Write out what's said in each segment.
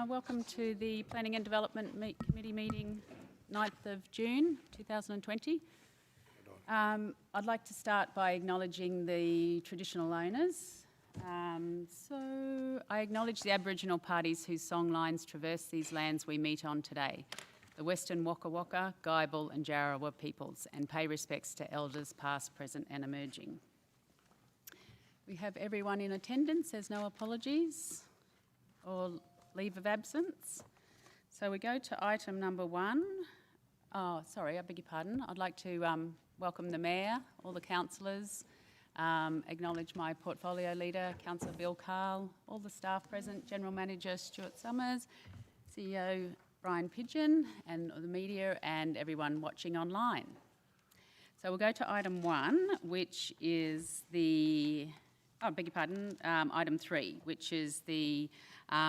Welcome to the Planning and Development Committee meeting 9th of June 2020. I'd like to start by acknowledging the traditional owners. So I acknowledge the Aboriginal parties whose songlines traverse these lands we meet on today, the Western Waka Waka, Guyabal and Jarrawa peoples, and pay respects to elders past, present and emerging. We have everyone in attendance. There's no apologies or leave of absence. So we go to item number 1. Oh, sorry, I beg your pardon. I'd like to welcome the Mayor, all the councillors, acknowledge my portfolio leader, Councillor Bill Carl, all the staff present, General Manager Stuart Summers, CEO Brian Pidgeon, and the media and everyone watching online. So we'll go to item 1, which is item 3, which is the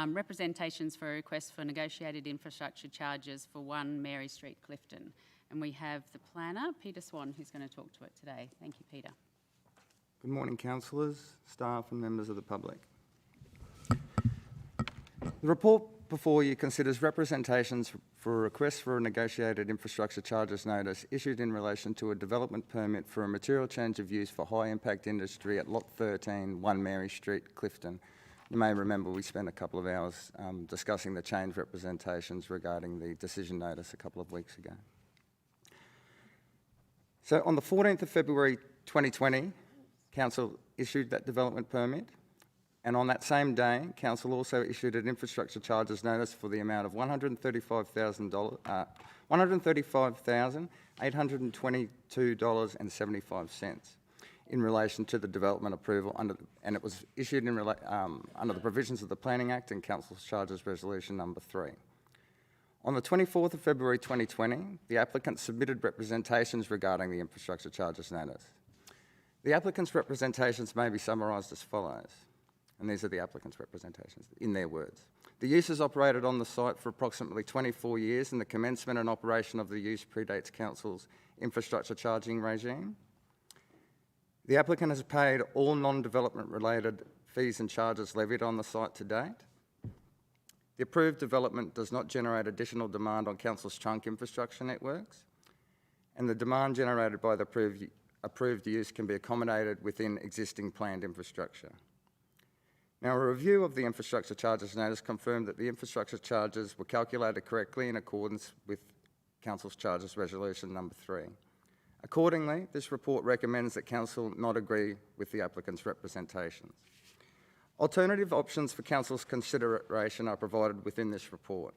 representations for requests for negotiated infrastructure charges for 1 Mary Street, Clifton. And we have the planner, Peter Swan, who's going to talk to it today. Thank you, Peter. Good morning, councillors, staff and members of the public. The report before you considers representations for a request for a negotiated infrastructure charges notice issued in relation to a development permit for a material change of use for high impact industry at Lot 13, 1 Mary Street, Clifton. You may remember we spent a couple of hours discussing the change representations regarding the decision notice a couple of weeks ago. So on the 14th of February 2020, Council issued that development permit, and on that same day, Council also issued an infrastructure charges notice for the amount of $135,822.75 in relation to the development approval and it was issued in under the provisions of the Planning Act and Council's Charges Resolution number 3. On the 24th of February 2020, the applicant submitted representations regarding the infrastructure charges notice. The applicant's representations may be summarised as follows, and these are the applicant's representations in their words. The use has operated on the site for approximately 24 years and the commencement and operation of the use predates Council's infrastructure charging regime. The applicant has paid all non-development related fees and charges levied on the site to date. The approved development does not generate additional demand on Council's trunk infrastructure networks, and the demand generated by the approved use can be accommodated within existing planned infrastructure. Now, a review of the infrastructure charges notice confirmed that the infrastructure charges were calculated correctly in accordance with Council's Charges Resolution number 3. Accordingly, this report recommends that Council not agree with the applicant's representations. Alternative options for Council's consideration are provided within this report.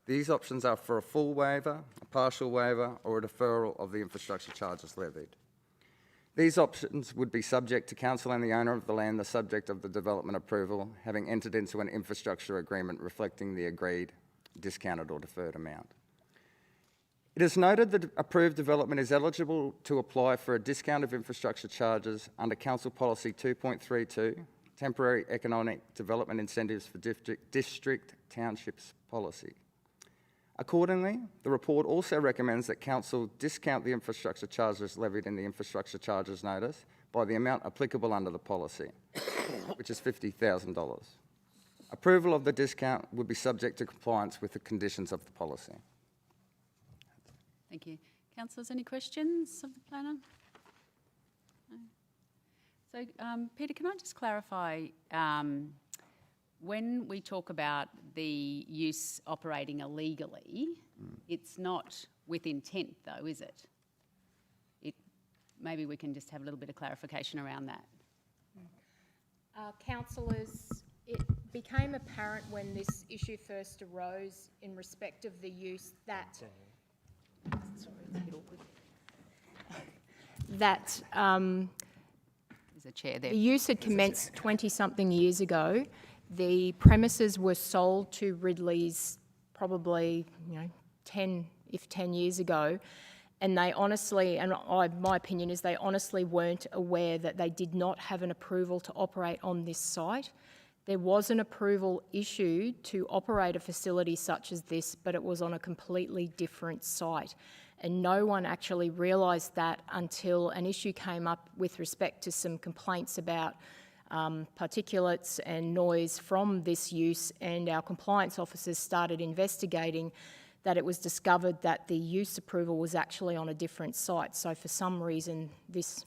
These options are for a full waiver, a partial waiver, or a deferral of the infrastructure charges levied. These options would be subject to Council and the owner of the land, the subject of the development approval, having entered into an infrastructure agreement reflecting the agreed discounted or deferred amount. It is noted that approved development is eligible to apply for a discount of infrastructure charges under Council Policy 2.32, Temporary Economic Development Incentives for District Townships Policy. Accordingly, the report also recommends that Council discount the infrastructure charges levied in the infrastructure charges notice by the amount applicable under the policy, which is $50,000. Approval of the discount would be subject to compliance with the conditions of the policy. Thank you. Councillors, any questions of the planner? No. So, Peter, can I just clarify, when we talk about the use operating illegally, it's not with intent though, is it? Maybe we can just have a little bit of clarification around that. Councillors, it became apparent when this issue first arose in respect of the use that... Sorry, it's a bit awkward. There's a chair there. The use had commenced 20-something years ago. The premises were sold to Ridley's probably, 10 years ago, and they honestly, my opinion is they honestly weren't aware that they did not have an approval to operate on this site. There was an approval issued to operate a facility such as this, but it was on a completely different site. And no one actually realised that until an issue came up with respect to some complaints about particulates and noise from this use, and our compliance officers started investigating that it was discovered that the use approval was actually on a different site. So for some reason, this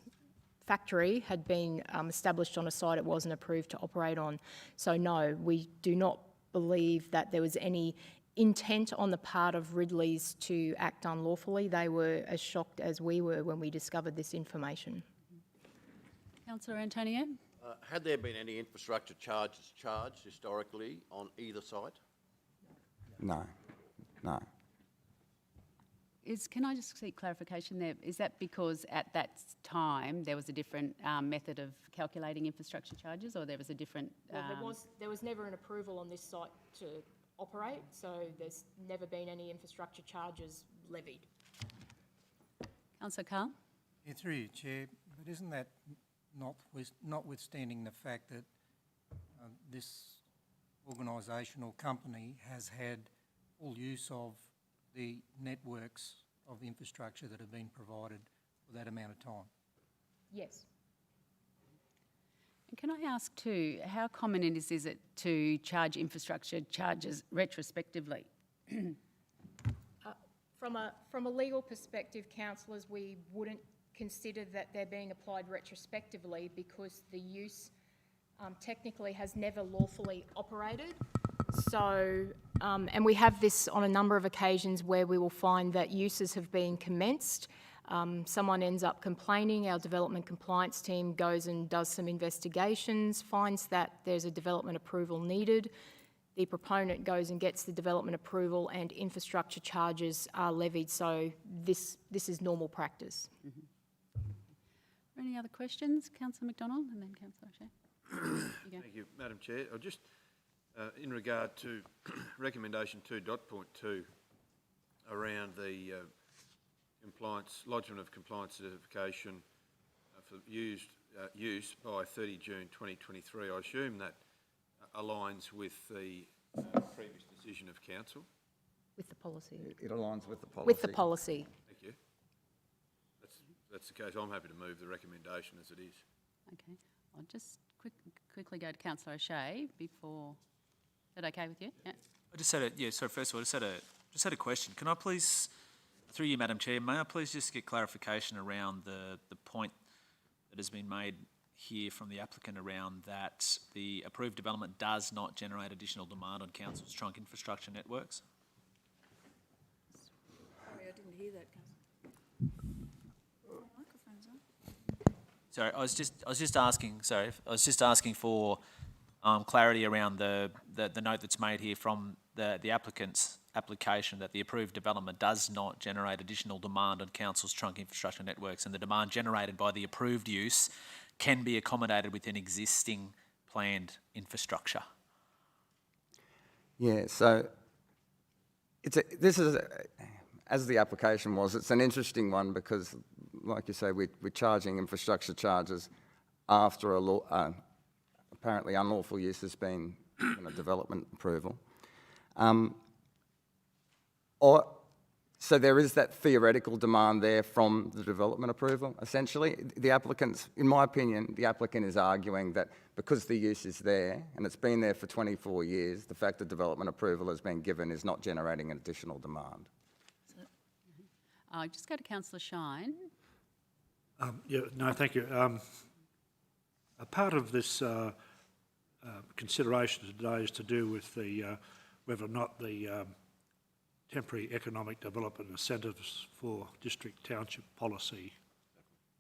factory had been established on a site it wasn't approved to operate on. So no, we do not believe that there was any intent on the part of Ridley's to act unlawfully. They were as shocked as we were when we discovered this information. Councillor Antonio? Had there been any infrastructure charges charged historically on either site? No, no. Can I just seek clarification there? Is that because at that time there was a different method of calculating infrastructure charges, or there was a different? Well, there was never an approval on this site to operate, so there's never been any infrastructure charges levied. Councillor Carl? Yeah, through you, Chair, but isn't that notwithstanding the fact that this organisation or company has had full use of the networks of the infrastructure that have been provided for that amount of time? Yes. And can I ask too, how common is it to charge infrastructure charges retrospectively? From a legal perspective, councillors, we wouldn't consider that they're being applied retrospectively because the use technically has never lawfully operated. So, and we have this on a number of occasions where we will find that uses have been commenced. Someone ends up complaining, our development compliance team goes and does some investigations, finds that there's a development approval needed. The proponent goes and gets the development approval and infrastructure charges are levied. So this is normal practice. Any other questions? Councillor McDonald and then Councillor O'Shea. Thank you, Madam Chair. I'll just, in regard to recommendation 2.2 around the lodgement of compliance certification for use by 30 June 2023, I assume that aligns with the previous decision of council. With the policy. It aligns with the policy. With the policy. Thank you. That's the case. I'm happy to move the recommendation as it is. Okay, I'll just quickly go to Councillor O'Shea before. Is that okay with you? Yeah. I just had first of all, I just had a question. Can I please, through you, Madam Chair, may I please just get clarification around the point that has been made here from the applicant around that the approved development does not generate additional demand on council's trunk infrastructure networks? Sorry, I didn't hear that, Councillor. Microphone's on. Sorry, I was just asking for clarity around the note that's made here from the applicant's application that the approved development does not generate additional demand on council's trunk infrastructure networks, and the demand generated by the approved use can be accommodated within existing planned infrastructure. Yeah, so as the application was, it's an interesting one because, like you say, we're charging infrastructure charges after apparently unlawful use has been given a development approval. So there is that theoretical demand there from the development approval, essentially. The applicant's, in my opinion, the applicant is arguing that because the use is there and it's been there for 24 years, the fact that development approval has been given is not generating an additional demand. I'll just go to Councillor Shine. Thank you. A part of this consideration today is to do with the whether or not the temporary economic development incentives for district township policy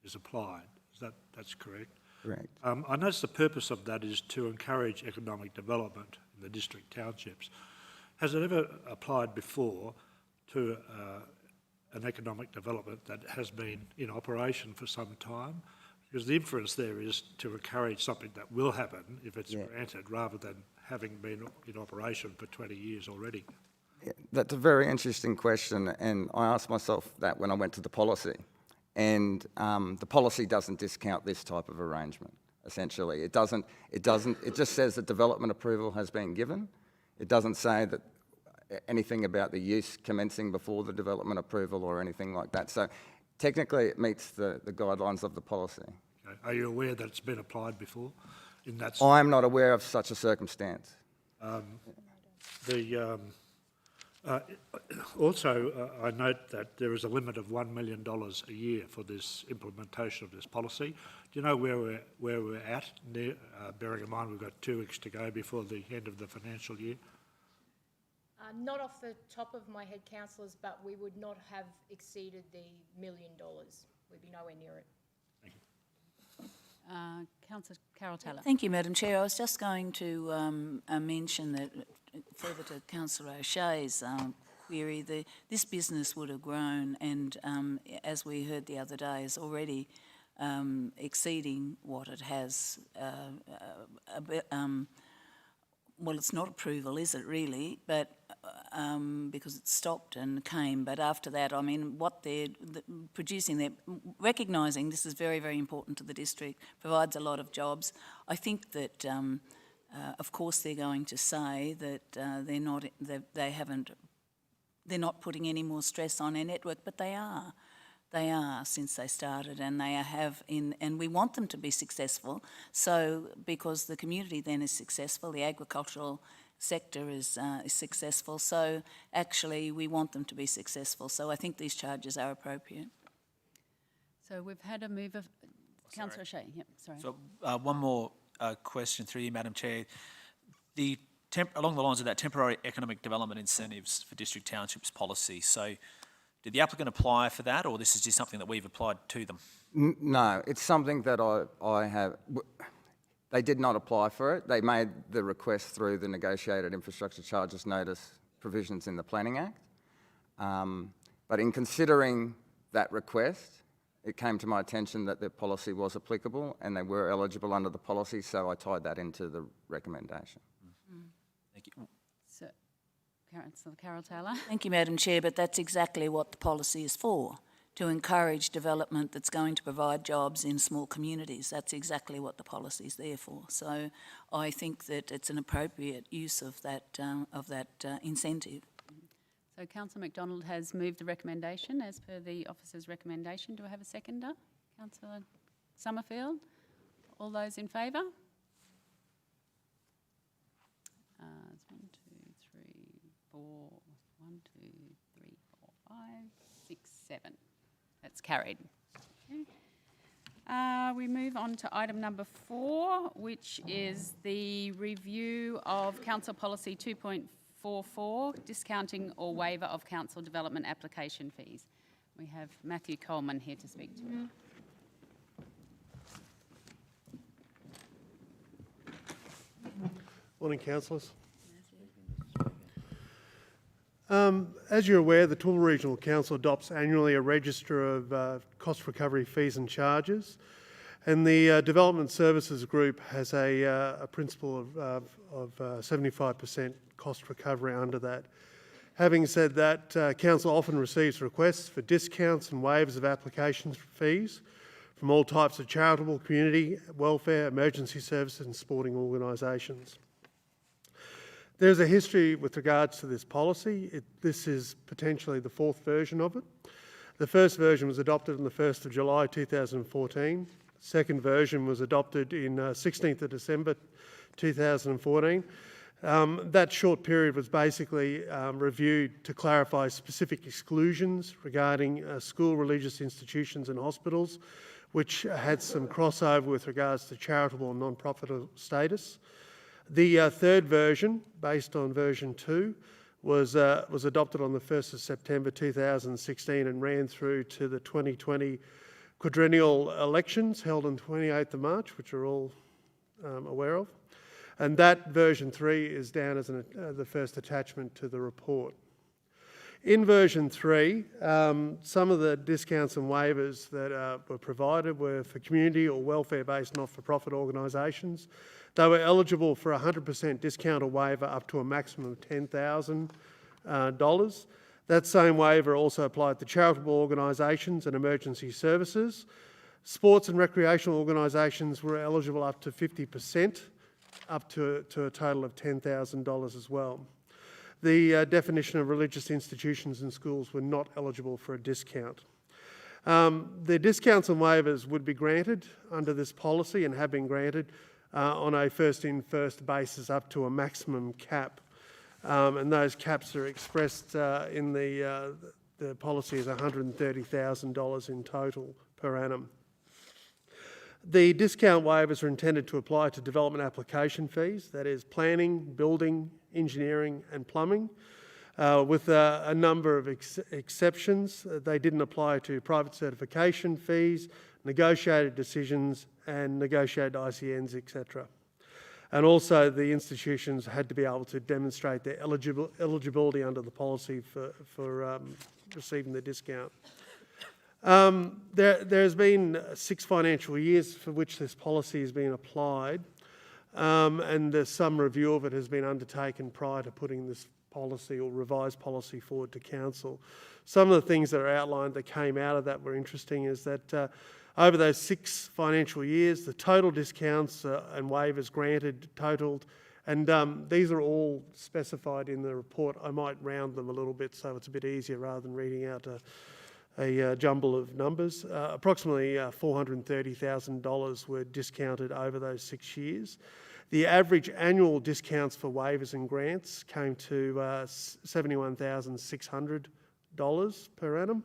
is applied. That's correct? Correct. I notice the purpose of that is to encourage economic development in the district townships. Has it ever applied before to an economic development that has been in operation for some time? Because the inference there is to encourage something that will happen if it's granted, rather than having been in operation for 20 years already. Yeah, that's a very interesting question, and I asked myself that when I went to the policy. And the policy doesn't discount this type of arrangement, essentially. It just says that development approval has been given. It doesn't say that anything about the use commencing before the development approval or anything like that. So technically it meets the guidelines of the policy. Okay. Are you aware that it's been applied before in that? I'm not aware of such a circumstance. Also, I note that there is a limit of $1 million a year for this implementation of this policy. Do you know where we're at, bearing in mind we've got 2 weeks to go before the end of the financial year? Not off the top of my head, councillors, but we would not have exceeded the $1 million. We'd be nowhere near it. Councillor Carol Taylor. Thank you, Madam Chair. I was just going to mention that, further to Councillor O'Shea's query, this business would have grown and, as we heard the other day, is already exceeding what it has. Well, it's not approval, is it really? But because it stopped and came. But after that, I mean, what they're producing, they're recognising this is very, very important to the district, provides a lot of jobs. I think that, of course, they're going to say that they're not putting any more stress on their network, but they are. They are, since they started, and they have and we want them to be successful. So, because the community then is successful, the agricultural sector is successful. So, actually, we want them to be successful. So, I think these charges are appropriate. So we've had a move of Councillor O'Shea. Yep, sorry. So one more question through you, Madam Chair. Along the lines of that temporary economic development incentives for district townships policy. So, did the applicant apply for that, or this is just something that we've applied to them? No, it's something that I have. They did not apply for it. They made the request through the negotiated infrastructure charges notice provisions in the Planning Act. But in considering that request, it came to my attention that the policy was applicable and they were eligible under the policy, so I tied that into the recommendation. Thank you. So, Councillor Carol Taylor. Thank you, Madam Chair, but that's exactly what the policy is for, to encourage development that's going to provide jobs in small communities. That's exactly what the policy is there for. So I think that it's an appropriate use of that incentive. So Councillor McDonald has moved the recommendation as per the officer's recommendation. Do I have a seconder? Councillor Summerfield. All those in favour? It's 1, 2, 3, 4. 1, 2, 3, 4, 5, 6, 7. That's carried. Okay. We move on to item number 4, which is the review of Council Policy 2.44, discounting or waiver of council development application fees. We have Matthew Coleman here to speak to it. Morning, councillors. As you're aware, the Toowoomba Regional Council adopts annually a register of cost recovery fees and charges, and the Development Services Group has a principle of 75% cost recovery under that. Having said that, Council often receives requests for discounts and waivers of application fees from all types of charitable, community, welfare, emergency services and sporting organisations. There's a history with regards to this policy. This is potentially the 4th version of it. The first version was adopted on the 1st of July 2014. The second version was adopted in 16th of December 2014. That short period was basically reviewed to clarify specific exclusions regarding school, religious institutions and hospitals, which had some crossover with regards to charitable and non-profit status. The third version, based on version 2, was adopted on the 1st of September 2016 and ran through to the 2020 quadrennial elections held on 28th of March, which we're all aware of. And that version 3 is down as the first attachment to the report. In version 3, some of the discounts and waivers that were provided were for community or welfare-based not-for-profit organisations. They were eligible for 100% discount or waiver up to a maximum of $10,000. That same waiver also applied to charitable organisations and emergency services. Sports and recreational organisations were eligible up to 50%, up to a total of $10,000 as well. The definition of religious institutions and schools were not eligible for a discount. The discounts and waivers would be granted under this policy and have been granted on a first-in, first basis up to a maximum cap. And those caps are expressed in the policy as $130,000 in total per annum. The discount waivers are intended to apply to development application fees, that is planning, building, engineering and plumbing, with a number of exceptions. They didn't apply to private certification fees, negotiated decisions and negotiated ICNs, etc. And also the institutions had to be able to demonstrate their eligibility under the policy for receiving the discount. There's been 6 financial years for which this policy has been applied, and some review of it has been undertaken prior to putting this policy or revised policy forward to council. Some of the things that are outlined that came out of that were interesting is that over those 6 financial years, the total discounts and waivers granted totaled, and these are all specified in the report. I might round them a little bit so it's a bit easier rather than reading out a jumble of numbers. Approximately $430,000 were discounted over those 6 years. The average annual discounts for waivers and grants came to $71,600 per annum.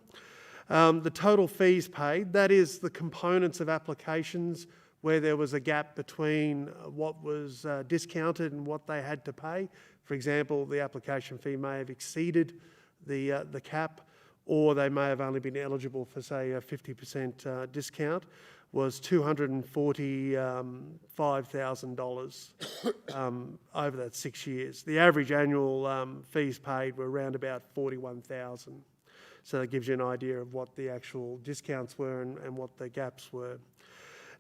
The total fees paid, that is the components of applications where there was a gap between what was discounted and what they had to pay. For example, the application fee may have exceeded the cap, or they may have only been eligible for, say, a 50% discount, was $245,000 over that 6 years. The average annual fees paid were around about $41,000. So that gives you an idea of what the actual discounts were and what the gaps were.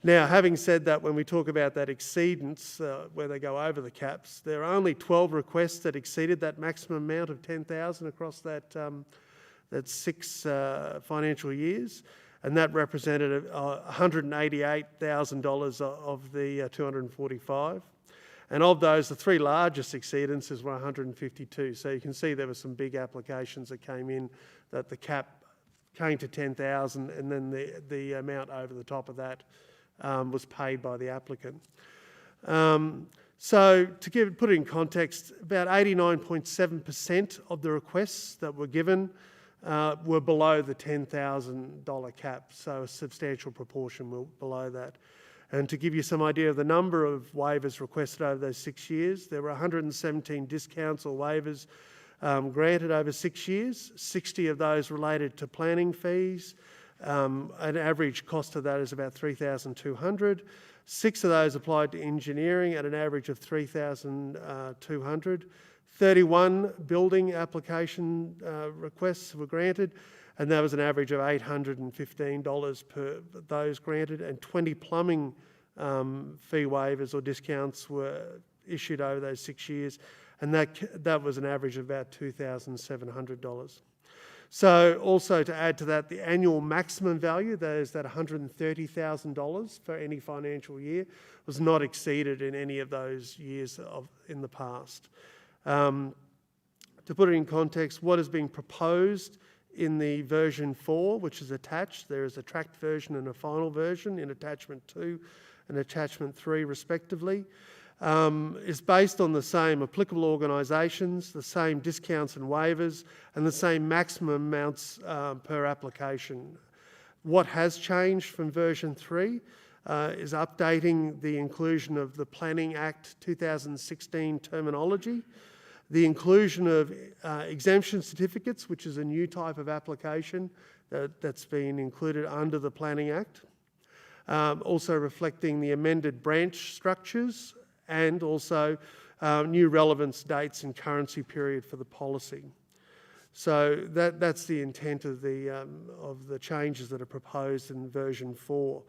Now, having said that, when we talk about that exceedance, where they go over the caps, there are only 12 requests that exceeded that maximum amount of $10,000 across that 6 financial years, and that represented $188,000 of the 245. And of those, the 3 largest exceedances were 152. So you can see there were some big applications that came in that the cap came to 10,000, and then the amount over the top of that was paid by the applicant. So to put it in context, about 89.7% of the requests that were given were below the $10,000 cap, so a substantial proportion were below that. And to give you some idea of the number of waivers requested over those 6 years, there were 117 discounts or waivers granted over 6 years. 60 of those related to planning fees. An average cost of that is about $3,200. 6 of those applied to engineering at an average of $3,200. 31 building application requests were granted, and that was an average of $815 per those granted, and 20 plumbing fee waivers or discounts were issued over those 6 years, and that was an average of about $2,700. So also to add to that, the annual maximum value, that is that $130,000 for any financial year, was not exceeded in any of those years in the past. To put it in context, what is being proposed in the version 4, which is attached, there is a tracked version and a final version in attachment 2 and attachment 3 respectively, is based on the same applicable organisations, the same discounts and waivers, and the same maximum amounts per application. What has changed from version 3 is updating the inclusion of the Planning Act 2016 terminology, the inclusion of exemption certificates, which is a new type of application that's been included under the Planning Act, also reflecting the amended branch structures and also new relevance dates and currency period for the policy. So that's the intent of the changes that are proposed in version 4.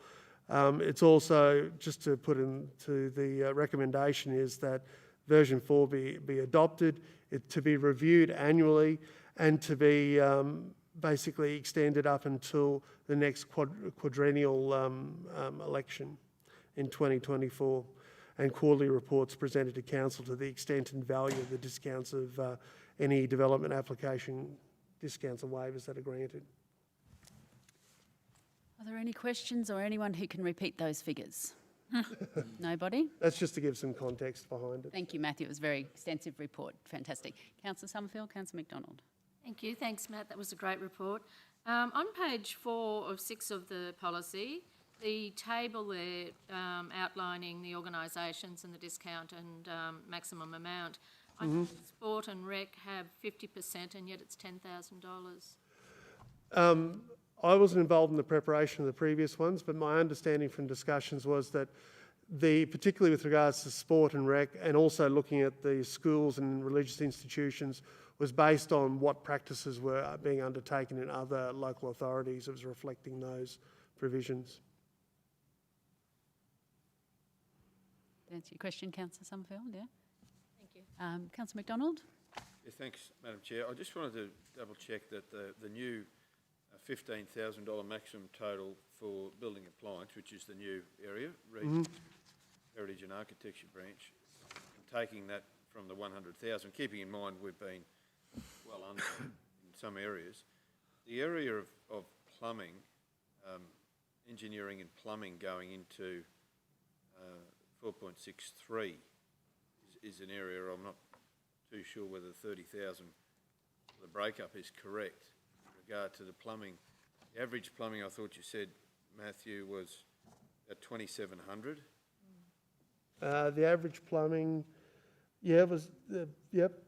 It's also, just to put into the recommendation, is that version 4 be adopted, it to be reviewed annually, and to be basically extended up until the next quadrennial election in 2024, and quarterly reports presented to council to the extent and value of the discounts of any development application discounts and waivers that are granted. Are there any questions or anyone who can repeat those figures? Nobody? That's just to give some context behind it. Thank you, Matthew. It was a very extensive report. Fantastic. Councillor Summerfield, Councillor McDonald. Thank you. Thanks, Matt. That was a great report. On page 4 of 6 of the policy, the table there outlining the organisations and the discount and maximum amount, I think sport and rec have 50% and yet it's $10,000. I wasn't involved in the preparation of the previous ones, but my understanding from discussions was that particularly with regards to sport and rec, and also looking at the schools and religious institutions, was based on what practices were being undertaken in other local authorities. It was reflecting those provisions. To answer your question, Councillor Summerfield, yeah? Thank you. Councillor McDonald? Yeah, thanks, Madam Chair. I just wanted to double check that the new $15,000 maximum total for building appliance, which is the new area, Heritage and Architecture branch, and taking that from the 100,000, keeping in mind we've been well under in some areas. The area of plumbing, engineering and plumbing going into 4.63 is an area I'm not too sure whether 30,000 the breakup is correct in regard to the plumbing. The average plumbing, I thought you said, Matthew, was at 2,700. The average plumbing, it was,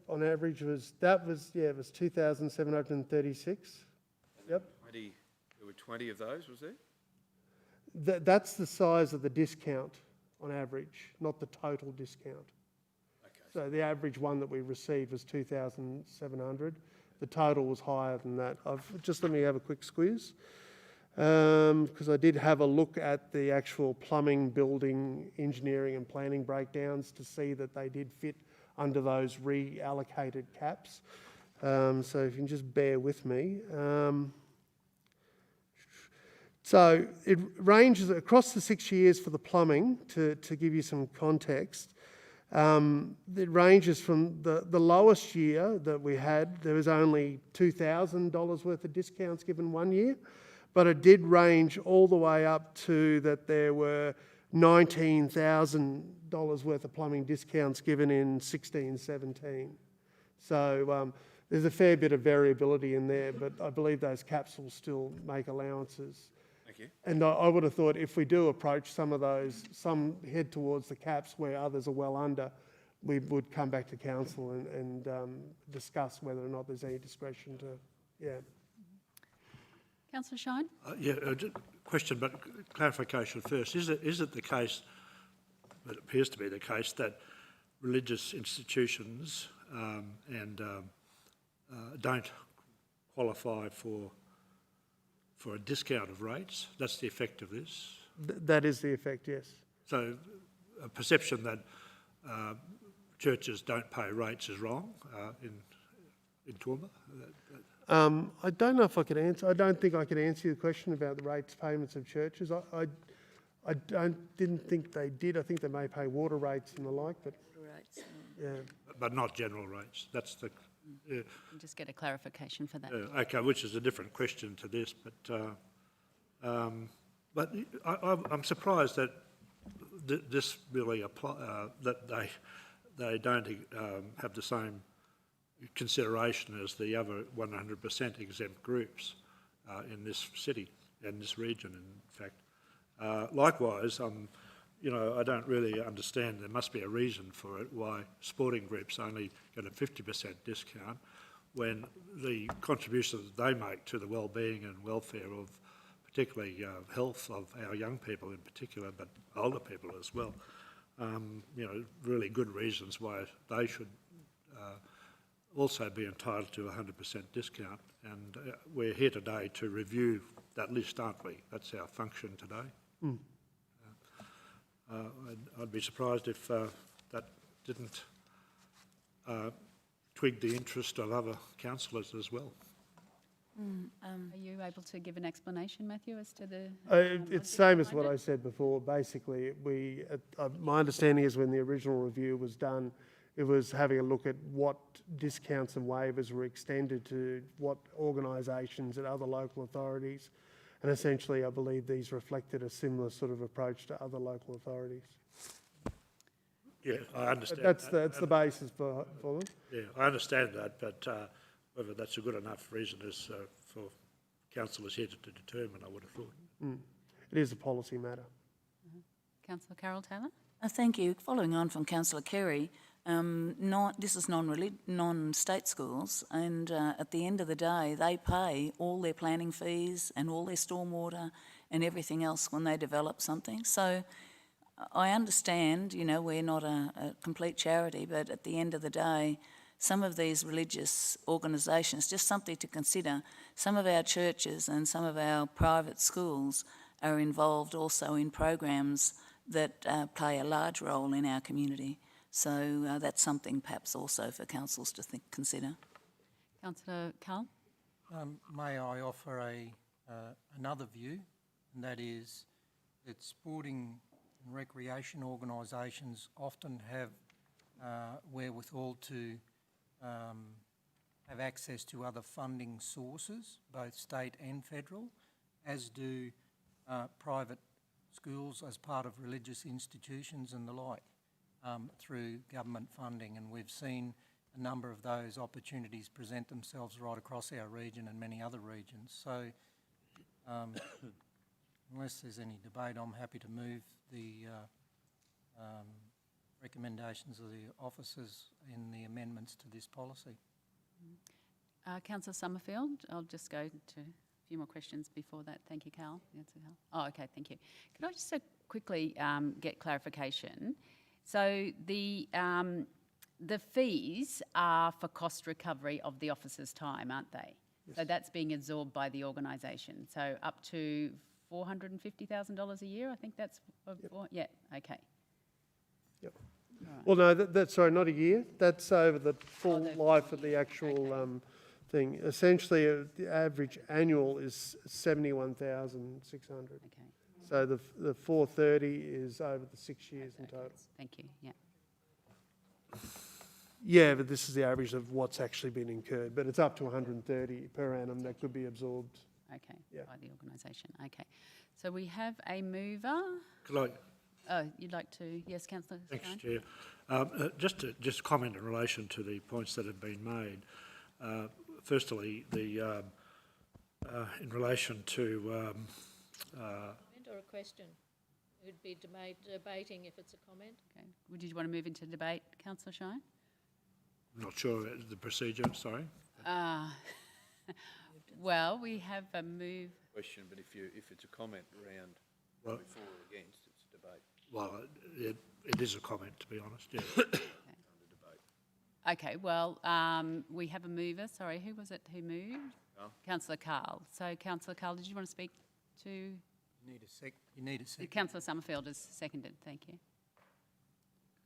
on average it was 2,736. Yep. There were 20 of those, was there? That's the size of the discount on average, not the total discount. Okay. So the average one that we received was 2,700. The total was higher than that. Just let me have a quick squeeze, because I did have a look at the actual plumbing, building, engineering and planning breakdowns to see that they did fit under those reallocated caps. So if you can just bear with me. So it ranges across the 6 years for the plumbing, to give you some context. It ranges from the lowest year that we had, there was only $2,000 worth of discounts given 1 year, but it did range all the way up to that there were $19,000 worth of plumbing discounts given in 16-17. So there's a fair bit of variability in there, but I believe those caps will still make allowances. Thank you. And I would have thought if we do approach some of those, some head towards the caps where others are well under, we would come back to council and discuss whether or not there's any discretion to, Councillor Shine? Question, but clarification first. Is it the case, it appears to be the case, that religious institutions don't qualify for a discount of rates? That's the effect of this? that is the effect, yes. So a perception that churches don't pay rates is wrong in Toowoomba? I don't know if I could answer. I don't think I could answer your question about the rates payments of churches. I didn't think they did. I think they may pay water rates and the like, but yeah. But not general rates. That's the. Just get a clarification for that. Okay, which is a different question to this, but I'm surprised that this really that they don't have the same consideration as the other 100% exempt groups in this city, in this region, in fact. Likewise, I don't really understand, there must be a reason for it, why sporting groups only get a 50% discount when the contribution that they make to the well-being and welfare of particularly health of our young people in particular, but older people as well, really good reasons why they should also be entitled to a 100% discount. And we're here today to review that list, aren't we? That's our function today. Mm. I'd be surprised if that didn't twig the interest of other councillors as well. Are you able to give an explanation, Matthew, as to the... It's same as what I said before. Basically, my understanding is when the original review was done, it was having a look at what discounts and waivers were extended to what organisations and other local authorities. And essentially, I believe these reflected a similar sort of approach to other local authorities. Yeah, I understand. That's the basis for them. Yeah, I understand that, but whether that's a good enough reason is for councillors here to determine, I would have thought. It is a policy matter. Councillor Carol Taylor? Thank you. Following on from Councillor Kerry, this is non-state schools, and at the end of the day, they pay all their planning fees and all their stormwater and everything else when they develop something. So I understand, you know, we're not a complete charity, but at the end of the day, some of these religious organisations, just something to consider, some of our churches and some of our private schools are involved also in programs that play a large role in our community. So that's something perhaps also for councils to consider. Councillor Carl? May I offer another view, and that is that sporting and recreation organisations often have wherewithal to have access to other funding sources, both state and federal, as do private schools as part of religious institutions and the like, through government funding. And we've seen a number of those opportunities present themselves right across our region and many other regions. So unless there's any debate, I'm happy to move the recommendations of the officers in the amendments to this policy. Councillor Summerfield, I'll just go to a few more questions before that. Thank you, Carl. Oh, okay, thank you. Could I just quickly get clarification? So the fees are for cost recovery of the officer's time, aren't they? Yes. So that's being absorbed by the organisation. So up to $450,000 a year, I think that's, yeah, okay. Yep. Right. Well, no, that's sorry, not a year. That's over the full life of the actual thing. Essentially, the average annual is 71,600. Okay. So the 430 is over the 6 years in total. Thank you. Yeah. Yeah, but this is the average of what's actually been incurred. But it's up to 130 per annum that could be absorbed. Okay. Yeah. By the organisation. Okay. So we have a mover. Could I? Oh, you'd like to? Yes, Councillor. Thanks, Stein? Chair. Just comment in relation to the points that have been made. Firstly, in relation to Or a question? It would be debating if it's a comment. Okay. Would you want to move into debate, Councillor Shine? I'm not sure the procedure, sorry. Well, we have a move. Question, but if it's a comment round, Well- for or against, it's a debate. Well, it is a comment, to be honest, yeah. Okay, well, we have a mover. Sorry, who was it who moved? Carl. Councillor Carl. So, Councillor Carl, did you want to speak to? You need a second. Councillor Summerfield has seconded. Thank you.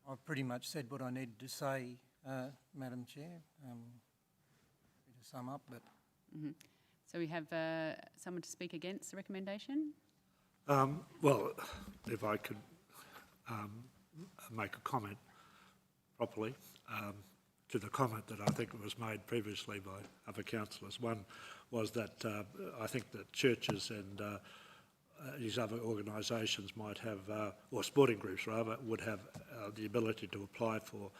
I've pretty much said what I needed to say, Madam Chair. To sum up, but So we have someone to speak against the recommendation. Well, if I could make a comment properly to the comment that I think was made previously by other councillors. One was that I think that churches and these other organisations might have, or sporting groups rather, would have the ability to apply for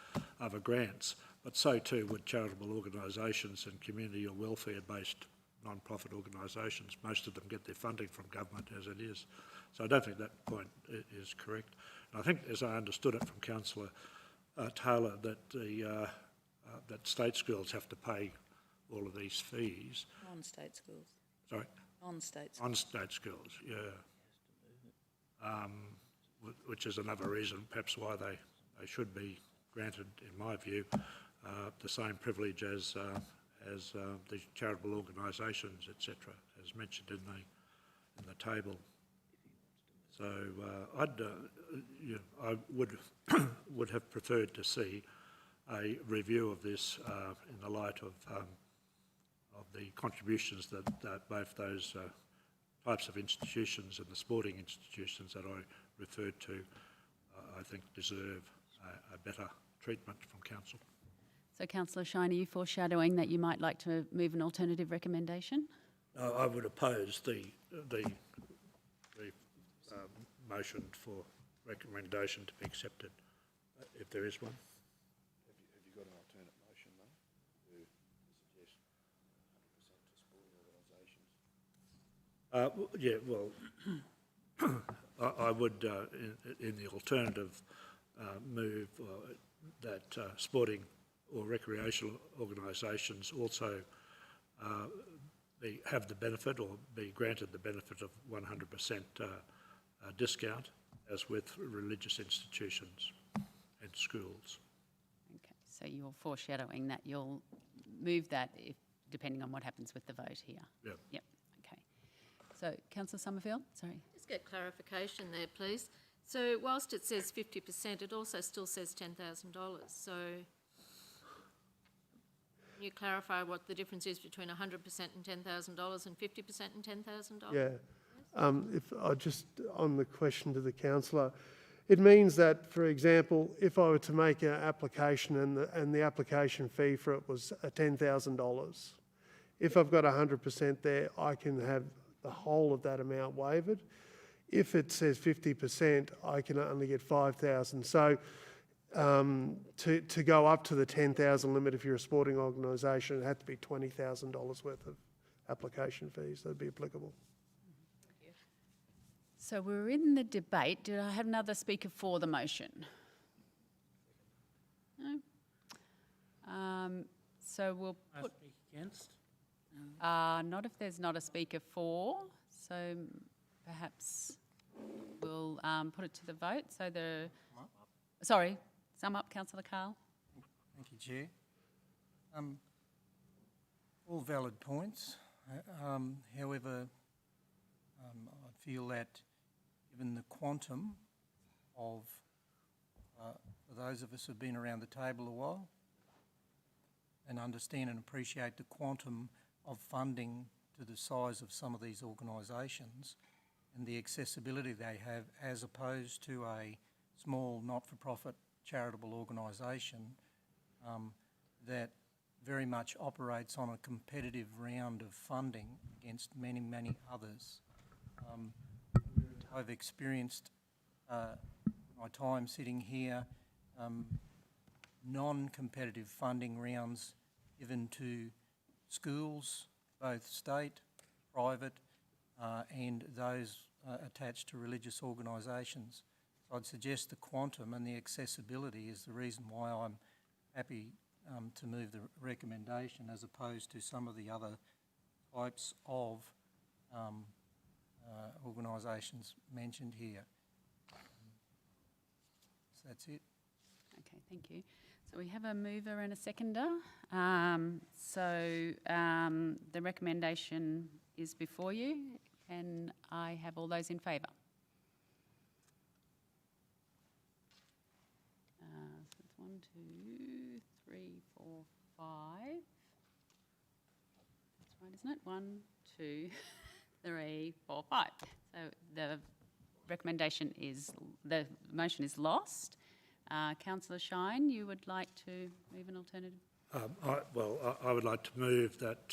other grants, but so too would charitable organisations and community or welfare-based non-profit organisations. Most of them get their funding from government as it is. So I don't think that point is correct. And I think, as I understood it from Councillor Taylor, that that state schools have to pay all of these fees. Non-state schools. Sorry? Non-state schools. On-state schools, yeah. Which is another reason perhaps why they should be granted, in my view, the same privilege as the charitable organisations, etc., as mentioned in the table. So I would have preferred to see a review of this in the light of the contributions that both those types of institutions and the sporting institutions that I referred to, I think deserve a better treatment from council. So, Councillor Shine, are you foreshadowing that you might like to move an alternative recommendation? I would oppose the motion for recommendation to be accepted, if there is one. Have you got an alternate motion, though, to suggest 100% to sporting organisations? Yeah, well, I would, in the alternative, move that sporting or recreational organisations also have the benefit or be granted the benefit of 100% discount, as with religious institutions and schools. Okay, so you're foreshadowing that you'll move that if, depending on what happens with the vote here? Yeah. Yep, okay. So, Councillor Summerfield, sorry. Just get clarification there, please. So whilst it says 50%, it also still says $10,000. So can you clarify what the difference is between 100% and $10,000 and 50% and $10,000? Yeah. If I just, on the question to the councillor, it means that, for example, if I were to make an application and the application fee for it was $10,000, if I've got 100% there, I can have the whole of that amount waived. If it says 50%, I can only get $5,000. So to go up to the $10,000 limit, if you're a sporting organisation, it had to be $20,000 worth of application fees that'd be applicable. So we're in the debate. Do I have another speaker for the motion? No? So we'll put... speak against? not if there's not a speaker for, so perhaps we'll put it to the vote. So the... Sorry, sum up, Councillor Carl. Thank you, Chair. All valid points. However, I feel that given the quantum of, for those of us who've been around the table a while and understand and appreciate the quantum of funding to the size of some of these organisations and the accessibility they have as opposed to a small not-for-profit charitable organisation that very much operates on a competitive round of funding against many, many others. I've experienced my time sitting here non-competitive funding rounds given to schools, both state, private, and those attached to religious organisations. So I'd suggest the quantum and the accessibility is the reason why I'm happy to move the recommendation as opposed to some of the other types of organisations mentioned here. So that's it. Okay, thank you. So we have a mover and a seconder. The recommendation is before you. Can I have all those in favour? So it's 1, 2, 3, 4, 5. That's right, isn't it? 1, 2, 3, 4, 5. So the recommendation is, the motion is lost. Councillor Shine, you would like to move an alternative? I would like to move that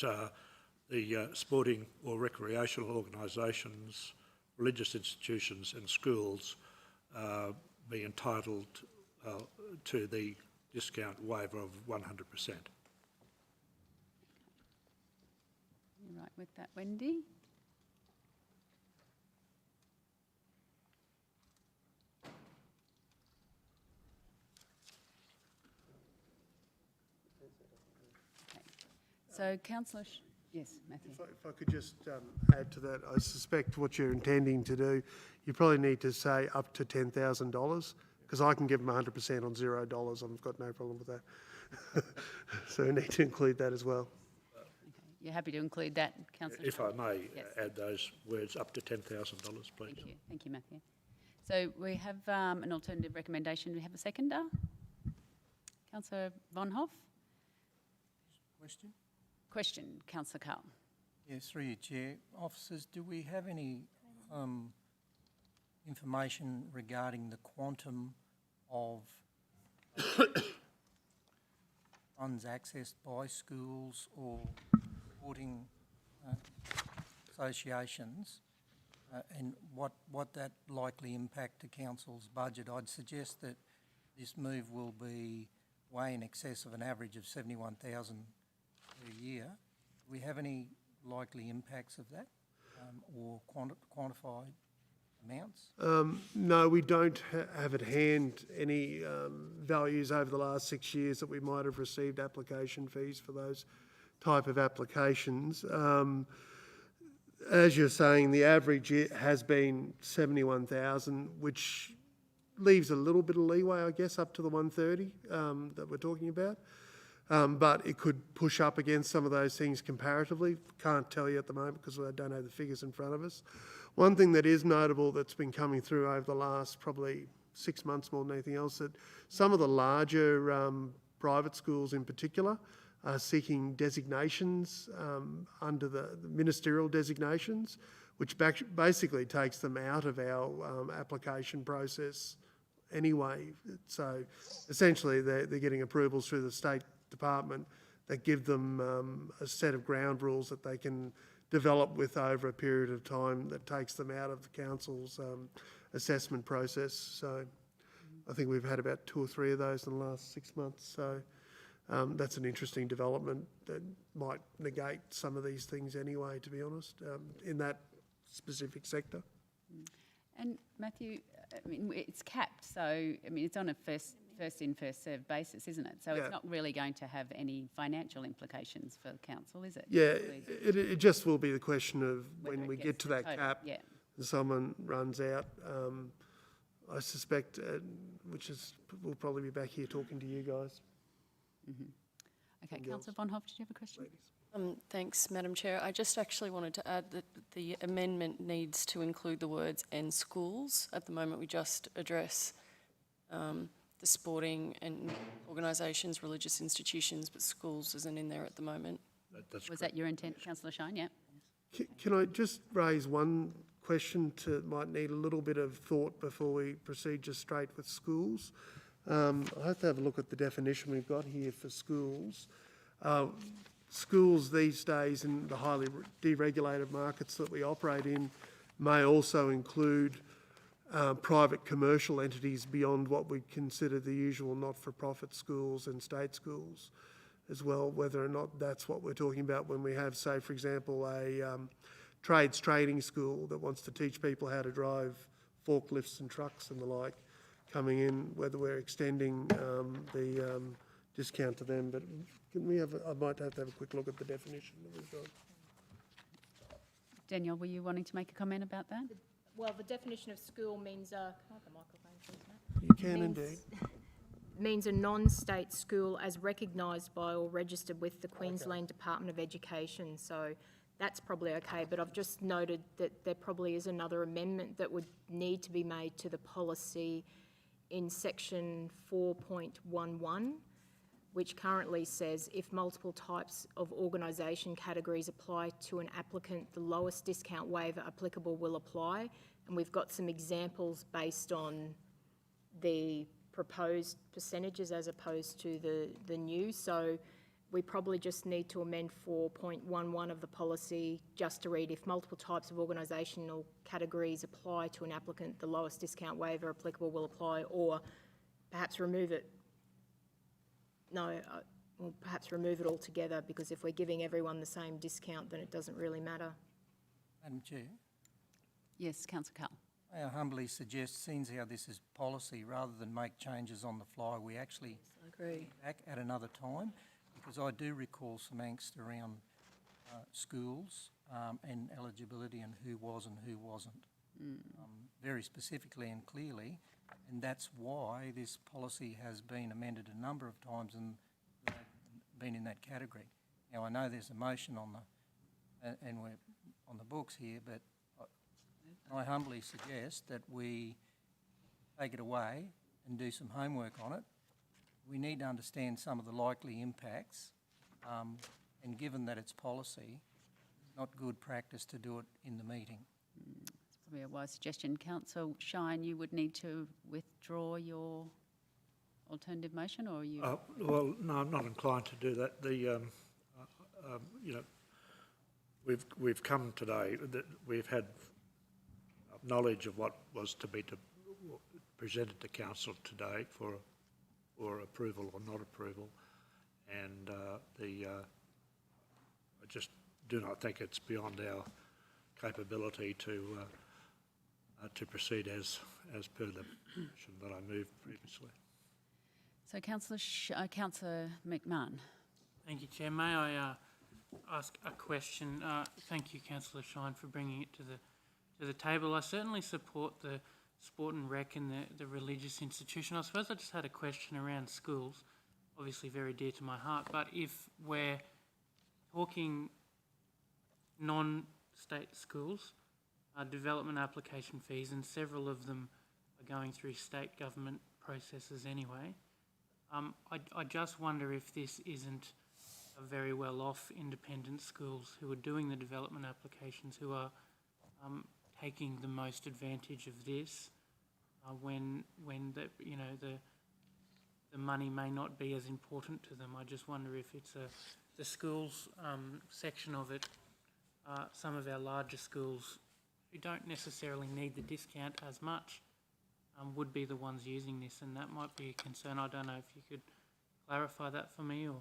the sporting or recreational organisations, religious institutions and schools be entitled to the discount waiver of 100%. You right with that, Wendy? Okay. So, Councillor, yes, Matthew. If I could just add to that, I suspect what you're intending to do, you probably need to say up to $10,000, because I can give them 100% on $0. I've got no problem with that. So we need to include that as well. Okay. You're happy to include that, Councillor? If I may Yes. add those words, up to $10,000, please. Thank you, Matthew. So we have an alternative recommendation. We have a seconder. Councillor Von Hoff. Question? Question, Councillor Carl. Yes, through you, Chair. Officers, do we have any information regarding the quantum of funds accessed by schools or supporting associations and what that likely impact to council's budget, I'd suggest that this move will be way in excess of an average of 71,000 per year. Do we have any likely impacts of that or quantified amounts? No, we don't have at hand any values over the last 6 years that we might have received application fees for those type of applications. As you're saying, the average has been 71,000, which leaves a little bit of leeway, I guess, up to the 130 that we're talking about. But it could push up against some of those things comparatively. Can't tell you at the moment because I don't have the figures in front of us. One thing that is notable that's been coming through over the last probably 6 months more than anything else, that some of the larger private schools in particular are seeking designations under the ministerial designations, which basically takes them out of our application process anyway. So essentially they're getting approvals through the State Department that give them a set of ground rules that they can develop with over a period of time that takes them out of the council's assessment process. So I think we've had about 2 or 3 of those in the last 6 months. So that's an interesting development that might negate some of these things anyway, to be honest, in that specific sector. And Matthew, I mean, it's capped, so, I mean, it's on a first in, first served basis, isn't it? So Yeah. it's not really going to have any financial implications for the council, is it? Yeah, it just will be the question of Whether when it we gets get to the that total, cap yeah. and someone runs out. I suspect, we'll probably be back here talking to you guys. Okay, Councillor Von Hoff, did you have a question? Thanks, Madam Chair. I just actually wanted to add that the amendment needs to include the words "and schools." At the moment, we just address the sporting and organisations, religious institutions, but schools isn't in there at the moment. Was that your intent, Councillor Shine? Yeah. Can I just raise one question might need a little bit of thought before we proceed just straight with schools? I have to have a look at the definition we've got here for schools. Schools these days in the highly deregulated markets that we operate in may also include private commercial entities beyond what we consider the usual not-for-profit schools and state schools as well, whether or not that's what we're talking about when we have, say, for example, a trades training school that wants to teach people how to drive forklifts and trucks and the like coming in, whether we're extending the discount to them. But can we have, I might have to have a quick look at the definition that we've got. Danielle, were you wanting to make a comment about that? Well, the definition of school means, can I have the microphone, please, Matt? You can indeed. Means a non-state school as recognised by or registered with the Queensland Department of Education. So that's probably okay, but I've just noted that there probably is another amendment that would need to be made to the policy in section 4.11, which currently says if multiple types of organisation categories apply to an applicant, the lowest discount waiver applicable will apply. And we've got some examples based on the proposed percentages as opposed to the new. So we probably just need to amend 4.11 of the policy just to read if multiple types of organisational categories apply to an applicant, the lowest discount waiver applicable will apply, or perhaps remove it. No, well, perhaps remove it altogether, because if we're giving everyone the same discount, then it doesn't really matter. Madam Chair, Yes, Councillor Carl. may I humbly suggest, seeing how this is policy, rather than make changes on the fly, we actually I agree. back at another time, because I do recall some angst around schools and eligibility and who was and who wasn't, very specifically and clearly, and that's why this policy has been amended a number of times and been in that category. Now, I know there's a motion on and we're on the books here, but I humbly suggest that we take it away and do some homework on it. We need to understand some of the likely impacts, and given that it's policy, not good practice to do it in the meeting. It's probably a wise suggestion. Councillor Shine, you would need to withdraw your alternative motion, or you? Well, no, I'm not inclined to do that. The, we've come today, that we've had knowledge of what was to be presented to council today for approval or not approval, and I just do not think it's beyond our capability to proceed as per the motion that I moved previously. So Councillor McMahon. Thank you, Chair. May I ask a question? Thank you, Councillor Shine, for bringing it to the table. I certainly support the sport and rec and the religious institution. I suppose I just had a question around schools, obviously very dear to my heart, but if we're talking non-state schools, development application fees, and several of them are going through state government processes anyway, I just wonder if this isn't a very well-off independent schools who are doing the development applications who are taking the most advantage of this when the money may not be as important to them. I just wonder if it's the schools section of it. Some of our larger schools who don't necessarily need the discount as much would be the ones using this, and that might be a concern. I don't know if you could clarify that for me, or...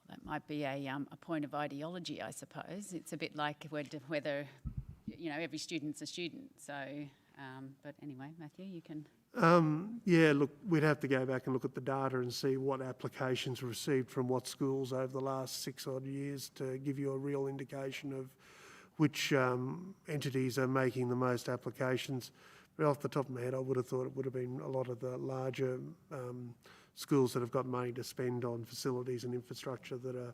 That might be a point of ideology, I suppose. It's a bit like whether every student's a student. So, but anyway, Matthew, you can... Yeah, look, we'd have to go back and look at the data and see what applications were received from what schools over the last 6 odd years to give you a real indication of which entities are making the most applications. But off the top of my head, I would have thought it would have been a lot of the larger schools that have got money to spend on facilities and infrastructure that are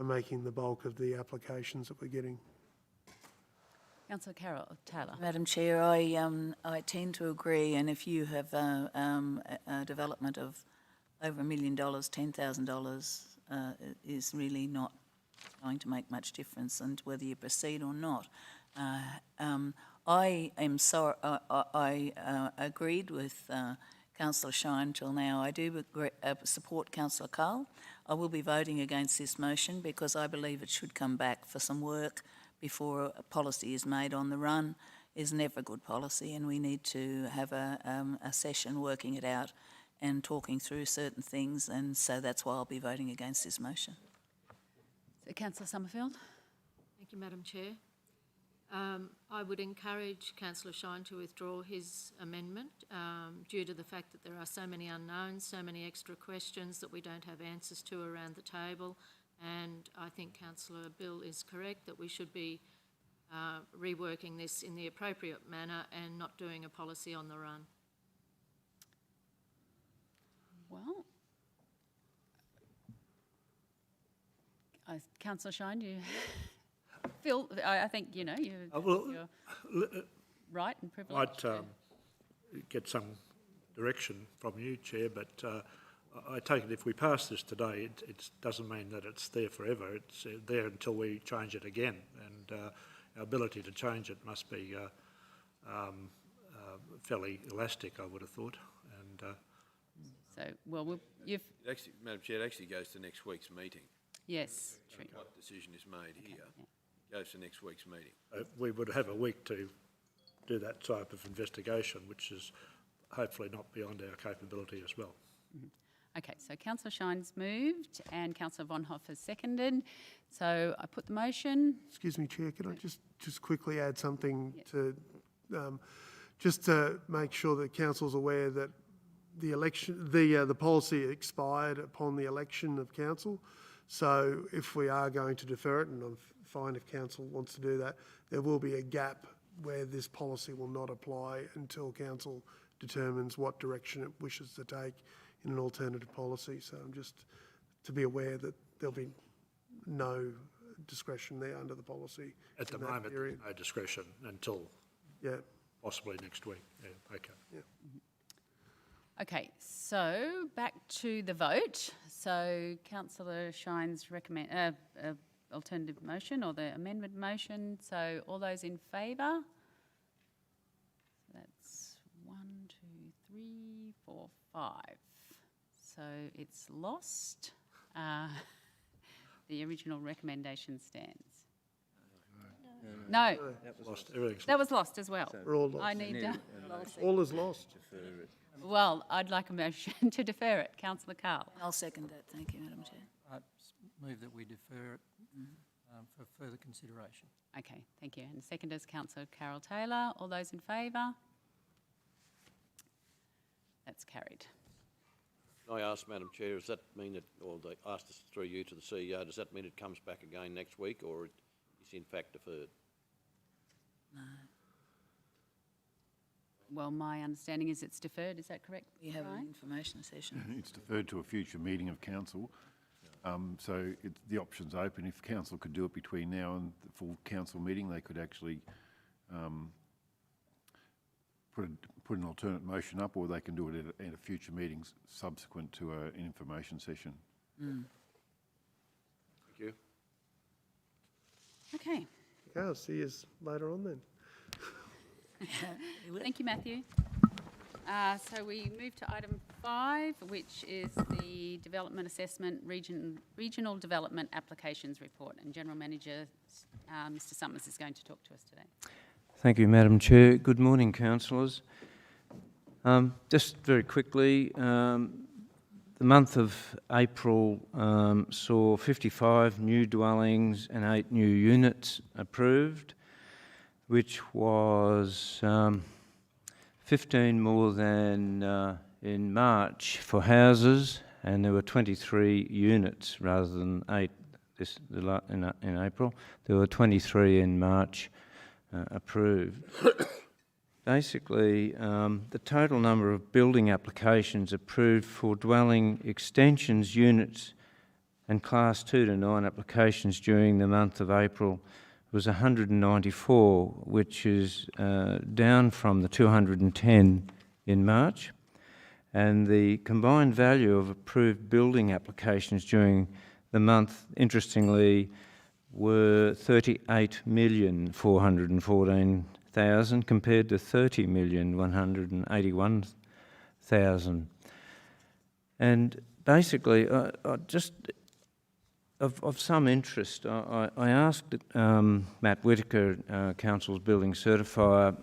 making the bulk of the applications that we're getting. Councillor Taylor. Madam Chair, I tend to agree, and if you have a development of over $1 million, $10,000 is really not going to make much difference, and whether you proceed or not. I am sorry. I agreed with Councillor Shine till now. I do support Councillor Carl. I will be voting against this motion because I believe it should come back for some work before a policy is made on the run. Is never good policy, and we need to have a session working it out and talking through certain things, and so that's why I'll be voting against this motion. So, Councillor Summerfield. Thank you, Madam Chair. I would encourage Councillor Shine to withdraw his amendment due to the fact that there are so many unknowns, so many extra questions that we don't have answers to around the table, and I think Councillor Bill is correct that we should be reworking this in the appropriate manner and not doing a policy on the run. Well, Councillor Shine, you feel, I think, you're right and privileged. I'd get some direction from you, Chair, but I take it if we pass this today, it doesn't mean that it's there forever. It's there until we change it again, and our ability to change it must be fairly elastic, I would have thought. And so, well, you've... Actually, Madam Chair, it actually goes to next week's meeting. Yes, true. What decision is made here goes to next week's meeting. we would have a week to do that type of investigation, which is hopefully not beyond our capability as well. Mm-hmm. Okay, so Councillor Shine's moved and Councillor Von Hoff has seconded. So I put the motion. Excuse me, Chair, can I just quickly add something to, just to make sure that Council's aware that the election, the policy expired upon the election of Council. So if we are going to defer it, and I'm fine if Council wants to do that, there will be a gap where this policy will not apply until Council determines what direction it wishes to take in an alternative policy. So I'm just to be aware that there'll be no discretion there under the policy. At the moment, no discretion until possibly next week. Yeah, okay. Yeah. Okay, so back to the vote. So Councillor Shine's alternative motion or the amendment motion. So all those in favour? So that's 1, 2, 3, 4, 5. So it's lost. the original recommendation stands? No, Lost, everything's that was lost as well. We're all lost. I need, All is lost. well, I'd like a motion to defer it. Councillor Carl. I'll second that, thank you, Madam Chair. Move that we defer it for further consideration. Okay, thank you. And second is Councillor Carol Taylor. All those in favour? That's carried. Can I ask, Madam Chair, does that mean that, or they asked us through you to the CEO, does that mean it comes back again next week, or it is in fact deferred? No, Well, my understanding is it's deferred. Is that correct? we have Brian? an information session. It's deferred to a future meeting of council. So the option's open. If council could do it between now and the full council meeting, they could actually put an alternate motion up, or they can do it at a future meeting subsequent to an information session. Thank you. Okay. Okay, I'll see you later on then. Thank you, Matthew. So we move to item 5, which is the Development Assessment Regional Development Applications Report. And General Manager Mr Summers is going to talk to us today. Thank you, Madam Chair. Good morning, councillors. Just very quickly, the month of April saw 55 new dwellings and 8 new units approved, which was 15 more than in March for houses, and there were 23 units rather than 8 in April. There were 23 in March approved. Basically, the total number of building applications approved for dwelling extensions units and Class 2 to 9 applications during the month of April was 194, which is down from the 210 in March. And the combined value of approved building applications during the month, interestingly, were 38,414,000 compared to 30,181,000. And basically, of some interest, I asked Matt Whitaker, Council's building certifier,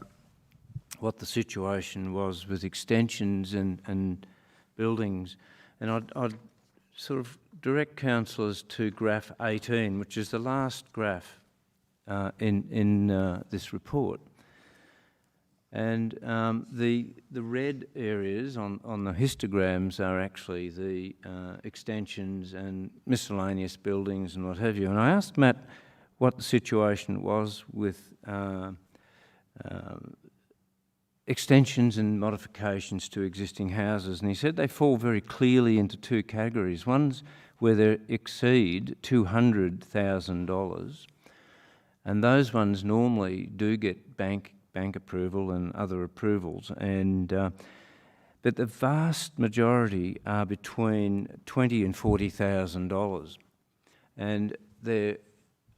what the situation was with extensions and buildings, and I'd sort of direct councillors to graph 18, which is the last graph in this report. And the red areas on the histograms are actually the extensions and miscellaneous buildings and what have you. And I asked Matt what the situation was with extensions and modifications to existing houses, and he said they fall very clearly into 2 categories. One's where they exceed $200,000, and those ones normally do get bank approval and other approvals, and but the vast majority are between $20,000 and $40,000, and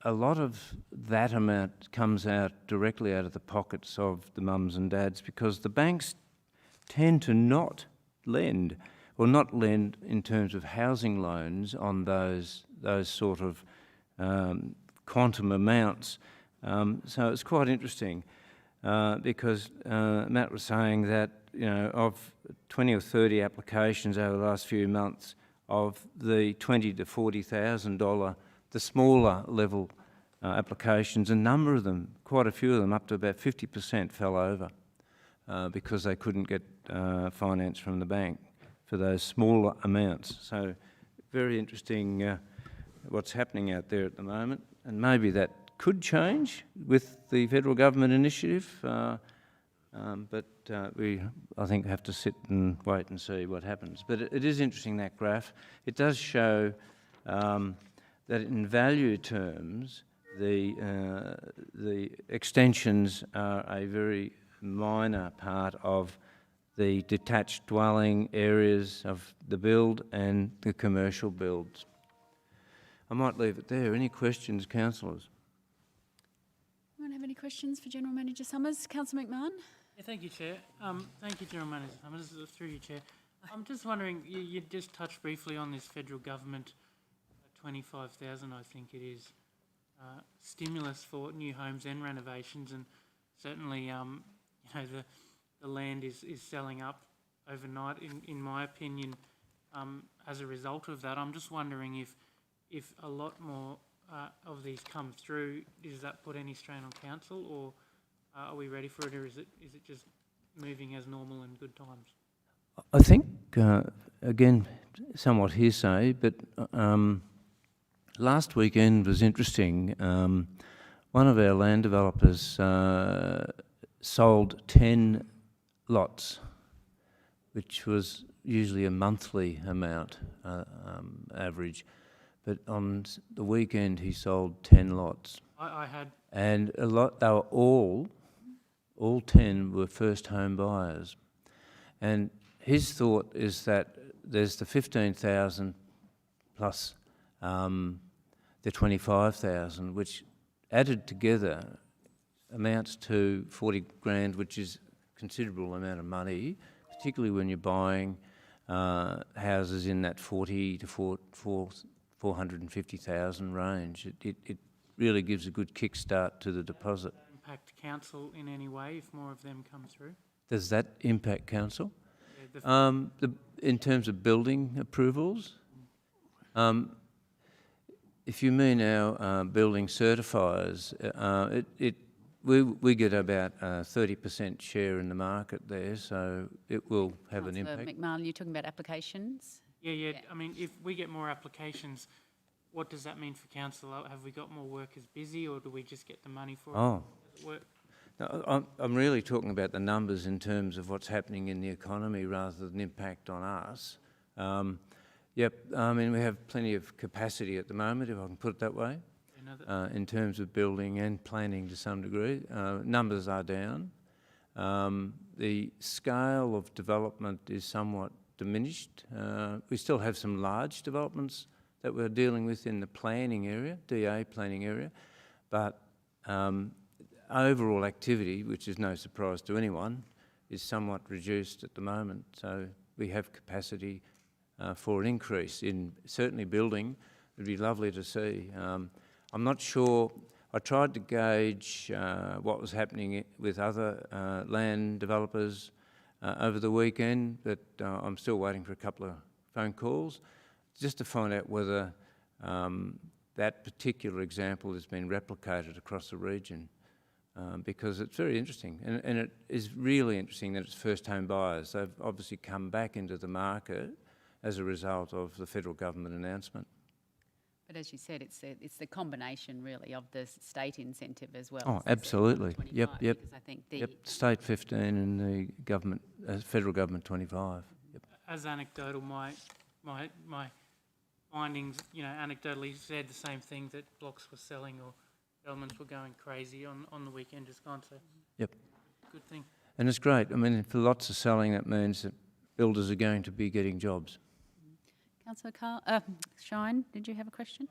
a lot of that amount comes out directly out of the pockets of the mums and dads, because the banks tend to not lend, or not lend in terms of housing loans on those sort of quantum amounts. So it's quite interesting because Matt was saying that, you know, of 20 or 30 applications over the last few months, of the $20,000 to $40,000, the smaller level applications, a number of them, quite a few of them, up to about 50% fell over because they couldn't get finance from the bank for those smaller amounts. So very interesting what's happening out there at the moment, and maybe that could change with the federal government initiative, but we, I think, have to sit and wait and see what happens. But it is interesting, that graph. It does show that in value terms, the extensions are a very minor part of the detached dwelling areas of the build and the commercial builds. I might leave it there. Any questions, councillors? Anyone have any questions for General Manager Summers? Councillor McMahon? Yeah, thank you, Chair. Thank you, General Manager Summers. Through you, Chair. I'm just wondering, you just touched briefly on this federal government 25,000, I think it is, stimulus for new homes and renovations, and certainly, the land is selling up overnight, in my opinion, as a result of that. I'm just wondering if a lot more of these come through, does that put any strain on council, or are we ready for it, or is it just moving as normal in good times? I think, again, somewhat hearsay, but last weekend was interesting. One of our land developers sold 10 lots, which was usually a monthly amount, average. But on the weekend, he sold 10 lots. I had... And they were all 10 were first home buyers. And his thought is that there's the 15,000 plus the 25,000, which added together amounts to 40 grand, which is a considerable amount of money, particularly when you're buying houses in that 40 to 450,000 range. It really gives a good kickstart to the deposit. Impact council in any way if more of them come through? Does that impact council? Yeah, In terms of building approvals, if you mean our building certifiers, we get about a 30% share in the market there, so it will have an Councillor impact. McMahon, you're talking about applications? Yeah. I mean, if we get more applications, what does that mean for council? Have we got more workers busy, or do we just get the money for it? Oh. Does it work? No, I'm really talking about the numbers in terms of what's happening in the economy rather than impact on us. Yep, I mean, we have plenty of capacity at the moment, if I can put it that way, in terms of building and planning to some degree. Numbers are down. The scale of development is somewhat diminished. We still have some large developments that we're dealing with in the planning area, DA planning area, but overall activity, which is no surprise to anyone, is somewhat reduced at the moment. So we have capacity for an increase in certainly building. It'd be lovely to see. I'm not sure. I tried to gauge what was happening with other land developers over the weekend, but I'm still waiting for a couple of phone calls just to find out whether that particular example has been replicated across the region. Because it's very interesting, and it is really interesting that it's first home buyers. They've obviously come back into the market as a result of the federal government announcement. But as you said, it's the combination really of the state incentive as well. Oh, absolutely. Yep. Because I think State 15 and the government, federal government 25. Yep. As anecdotal, my findings, anecdotally said the same thing, that blocks were selling or elements were going crazy on the weekend just gone, so. Yep. Good thing. And it's great. I mean, if lots are selling, that means that builders are going to be getting jobs. Councillor Shine, did you have a question?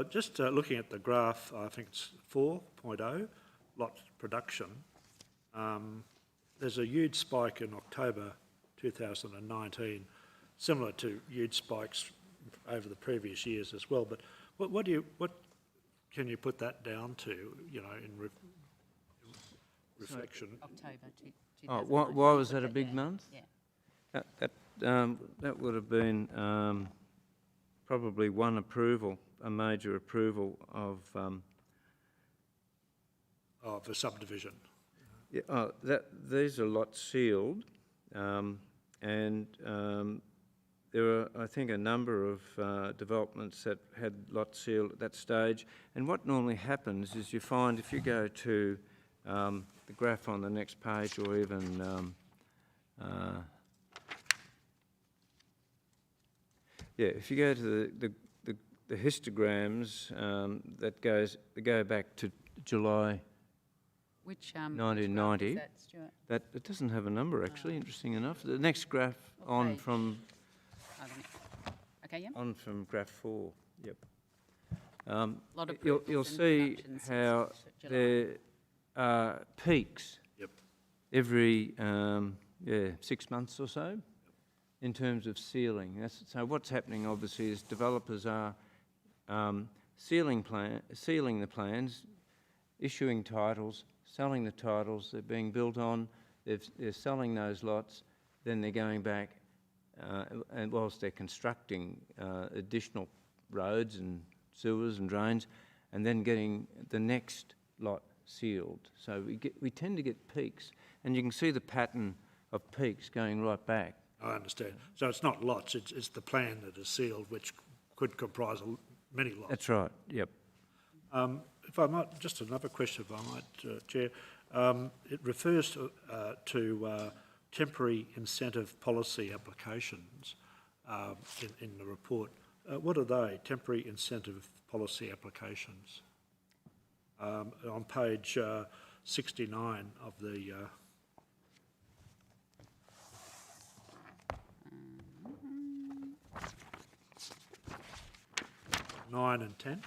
Just looking at the graph, I think it's 4.0, lot production. There's a huge spike in October 2019, similar to huge spikes over the previous years as well. But what can you put that down to, in reflection? October 2019. Oh, why was that a big month? Yeah. That would have been probably one approval, a major approval of... Of a subdivision. Yeah, these are lots sealed, and there are, I think, a number of developments that had lots sealed at that stage. And what normally happens is you find, if you go to the graph on the next page, or even if you go to the histograms that go back to July. Which 1990. Which graph is that, Stuart? That it doesn't have a number actually. Interesting enough. The next graph on from. Okay, yeah. On from graph 4. Yep. Lot of You'll see how there are peaks. Yep. Every 6 months or so, in terms of sealing. So what's happening obviously is developers are sealing the plans, issuing titles, selling the titles they're being built on, they're selling those lots, then they're going back, and whilst they're constructing additional roads and sewers and drains, and then getting the next lot sealed. So we tend to get peaks, and you can see the pattern of peaks going right back. I understand. So it's not lots, it's the plan that is sealed, which could comprise many lots. That's right, yep. If I might, just another question, if I might, Chair. It refers to temporary incentive policy applications in the report. What are they, temporary incentive policy applications? On page 69 of the... 9 and 10.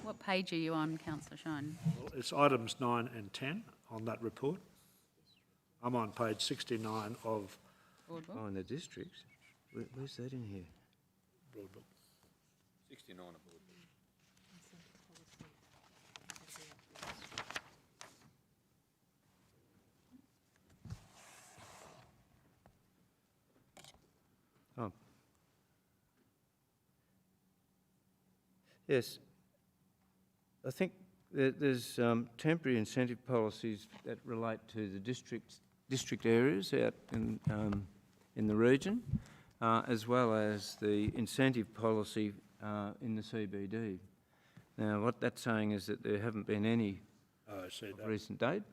What page are you on, Councillor Shine? Well, it's items 9 and 10 on that report. I'm on page 69 of... Board book? Oh, in the districts? Where's that in here? Broad book. 69 of board. Oh. Yes. I think there's temporary incentive policies that relate to the district areas out in the region, as well as the incentive policy in the CBD. Now, what that's saying is that there haven't been any of recent date.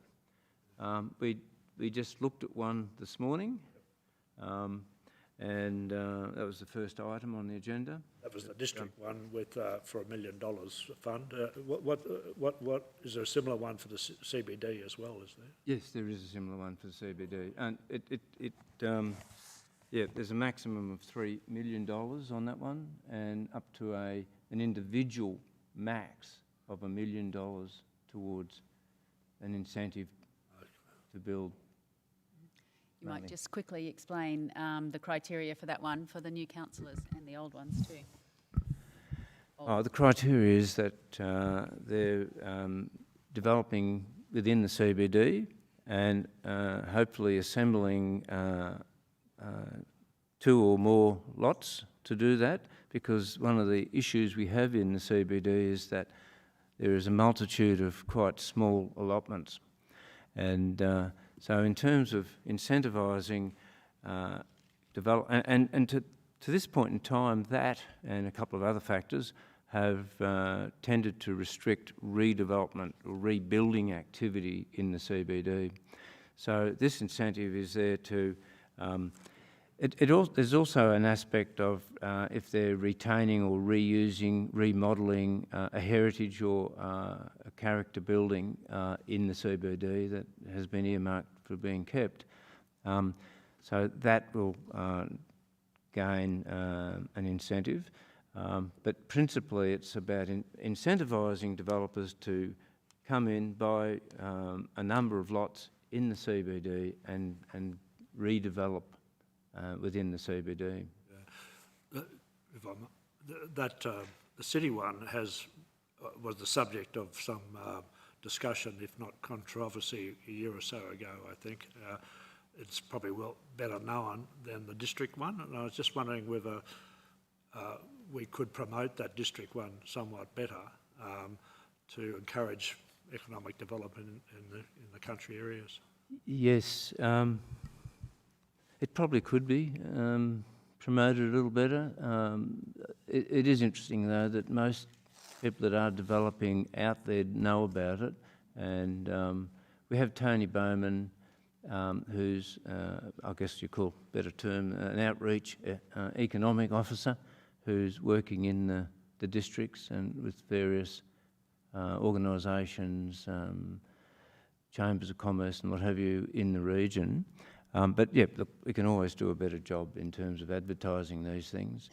We just looked at one this morning, and that was the first item on the agenda. That was the district one with for $1 million fund. What is there a similar one for the CBD as well? Is there? Yes, there is a similar one for the CBD, and yeah, there's a maximum of $3 million on that one, and up to an individual max of $1 million towards an incentive to build. You might just quickly explain the criteria for that one for the new councillors and the old ones too. The criteria is that they're developing within the CBD and hopefully assembling 2 or more lots to do that, because one of the issues we have in the CBD is that there is a multitude of quite small allotments. And so in terms of incentivising development, and to this point in time, that and a couple of other factors have tended to restrict redevelopment or rebuilding activity in the CBD. So this incentive is there to... there's also an aspect of if they're retaining or reusing, remodelling a heritage or a character building in the CBD that has been earmarked for being kept. So that will gain an incentive. But principally it's about incentivising developers to come in, buy a number of lots in the CBD and redevelop within the CBD. The city one was the subject of some discussion, if not controversy, a year or so ago, I think. It's probably better known than the district one, and I was just wondering whether we could promote that district one somewhat better to encourage economic development in the country areas. Yes. It probably could be promoted a little better. It is interesting, though, that most people that are developing out there know about it. And we have Tony Bowman, who's, I guess you call better term, an outreach economic officer, who's working in the districts and with various organisations, chambers of commerce and what have you in the region. But yeah, look, we can always do a better job in terms of advertising these things.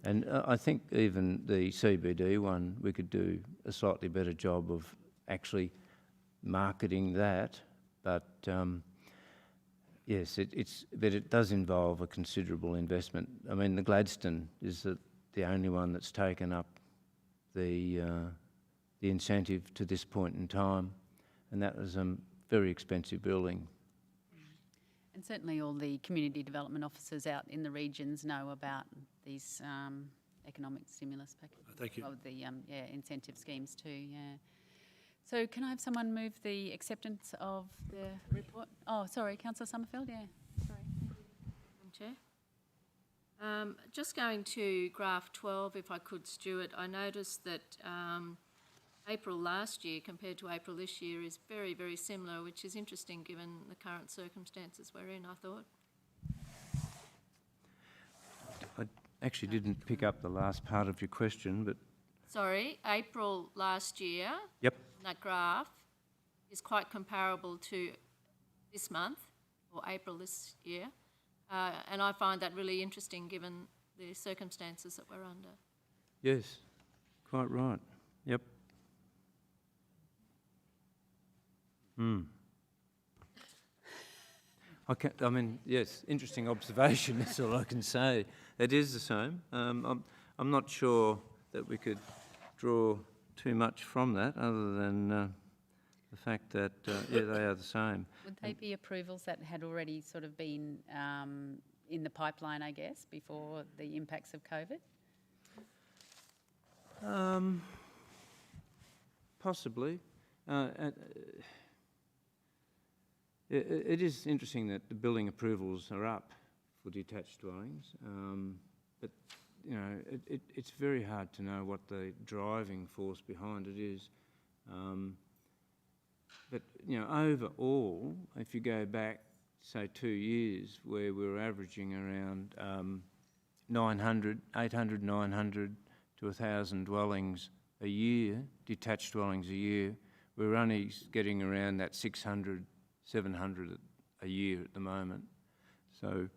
And I think even the CBD one, we could do a slightly better job of actually marketing that. But yes, but it does involve a considerable investment. I mean, the Gladstone is the only one that's taken up the incentive to this point in time, and that was a very expensive building. And certainly all the community development officers out in the regions know about these economic stimulus packages. Thank you. Well, the incentive schemes too, yeah. So can I have someone move the acceptance of the report? Oh, sorry, Councillor Summerfield, yeah. Sorry. Madam Chair. Just going to graph 12, if I could, Stuart, I noticed that April last year compared to April this year is very, very similar, which is interesting given the current circumstances we're in, I thought. I actually didn't pick up the last part of your question, but... Sorry, April last year, Yep. that graph is quite comparable to this month, or April this year. And I find that really interesting given the circumstances that we're under. Yes, quite right. Yep. I mean, yes, interesting observation, that's all I can say. It is the same. I'm not sure that we could draw too much from that other than the fact that, yeah, they are the same. Would they be approvals that had already sort of been in the pipeline, I guess, before the impacts of COVID? Possibly. It is interesting that the building approvals are up for detached dwellings, but you know, it's very hard to know what the driving force behind it is. But you know, overall, if you go back, say 2 years, where we were averaging around 900 to 1,000 dwellings a year, detached dwellings a year, we're only getting around that 600, 700 a year at the moment. So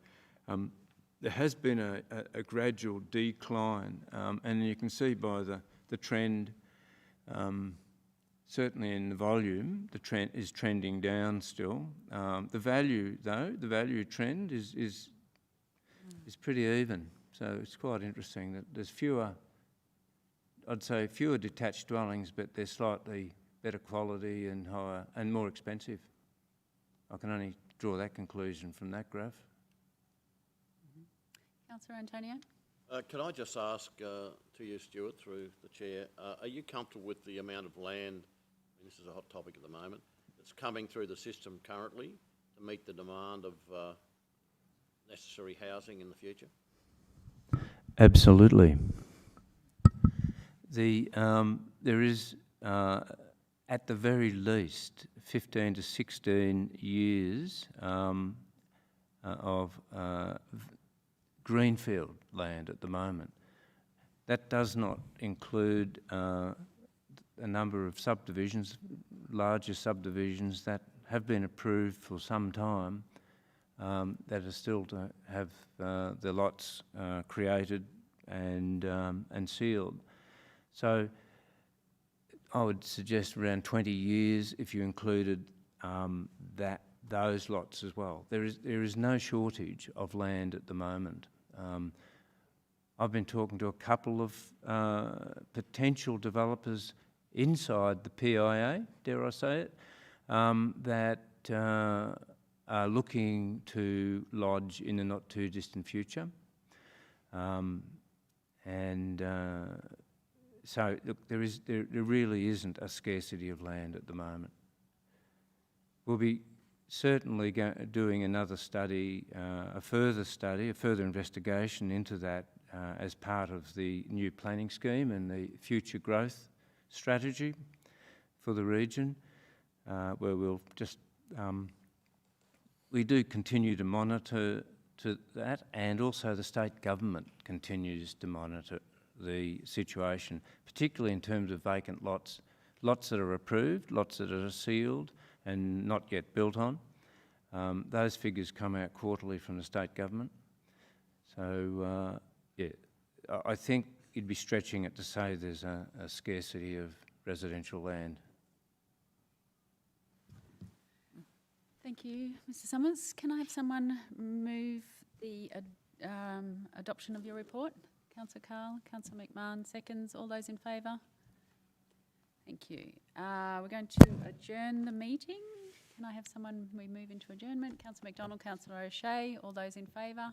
there has been a gradual decline, and you can see by the trend, certainly in the volume, the trend is trending down still. The value, though, the value trend is pretty even. So it's quite interesting that there's fewer, I'd say fewer detached dwellings, but they're slightly better quality and higher and more expensive. I can only draw that conclusion from that graph. Councillor Antonio? Can I just ask to you, Stuart, through the chair, are you comfortable with the amount of land, and this is a hot topic at the moment, that's coming through the system currently to meet the demand of necessary housing in the future? Absolutely. There is, at the very least, 15 to 16 years of greenfield land at the moment. That does not include a number of subdivisions, larger subdivisions that have been approved for some time, that are still to have the lots created and sealed. So I would suggest around 20 years if you included those lots as well. There is no shortage of land at the moment. I've been talking to a couple of potential developers inside the PIA, dare I say it, that are looking to lodge in the not too distant future. So look, there really isn't a scarcity of land at the moment. We'll be certainly doing another study, a further investigation into that as part of the new planning scheme and the future growth strategy for the region, where we'll just, we do continue to monitor to that, and also the state government continues to monitor the situation, particularly in terms of vacant lots, lots that are approved, lots that are sealed and not yet built on. Those figures come out quarterly from the state government. So, yeah, I think you'd be stretching it to say there's a scarcity of residential land. Thank you, Mr Summers. Can I have someone move the adoption of your report? Councillor Carl. Councillor McMahon seconds. All those in favour? Thank you. We're going to adjourn the meeting. Can I have someone, we move into adjournment? Councillor McDonald, Councillor O'Shea. All those in favour?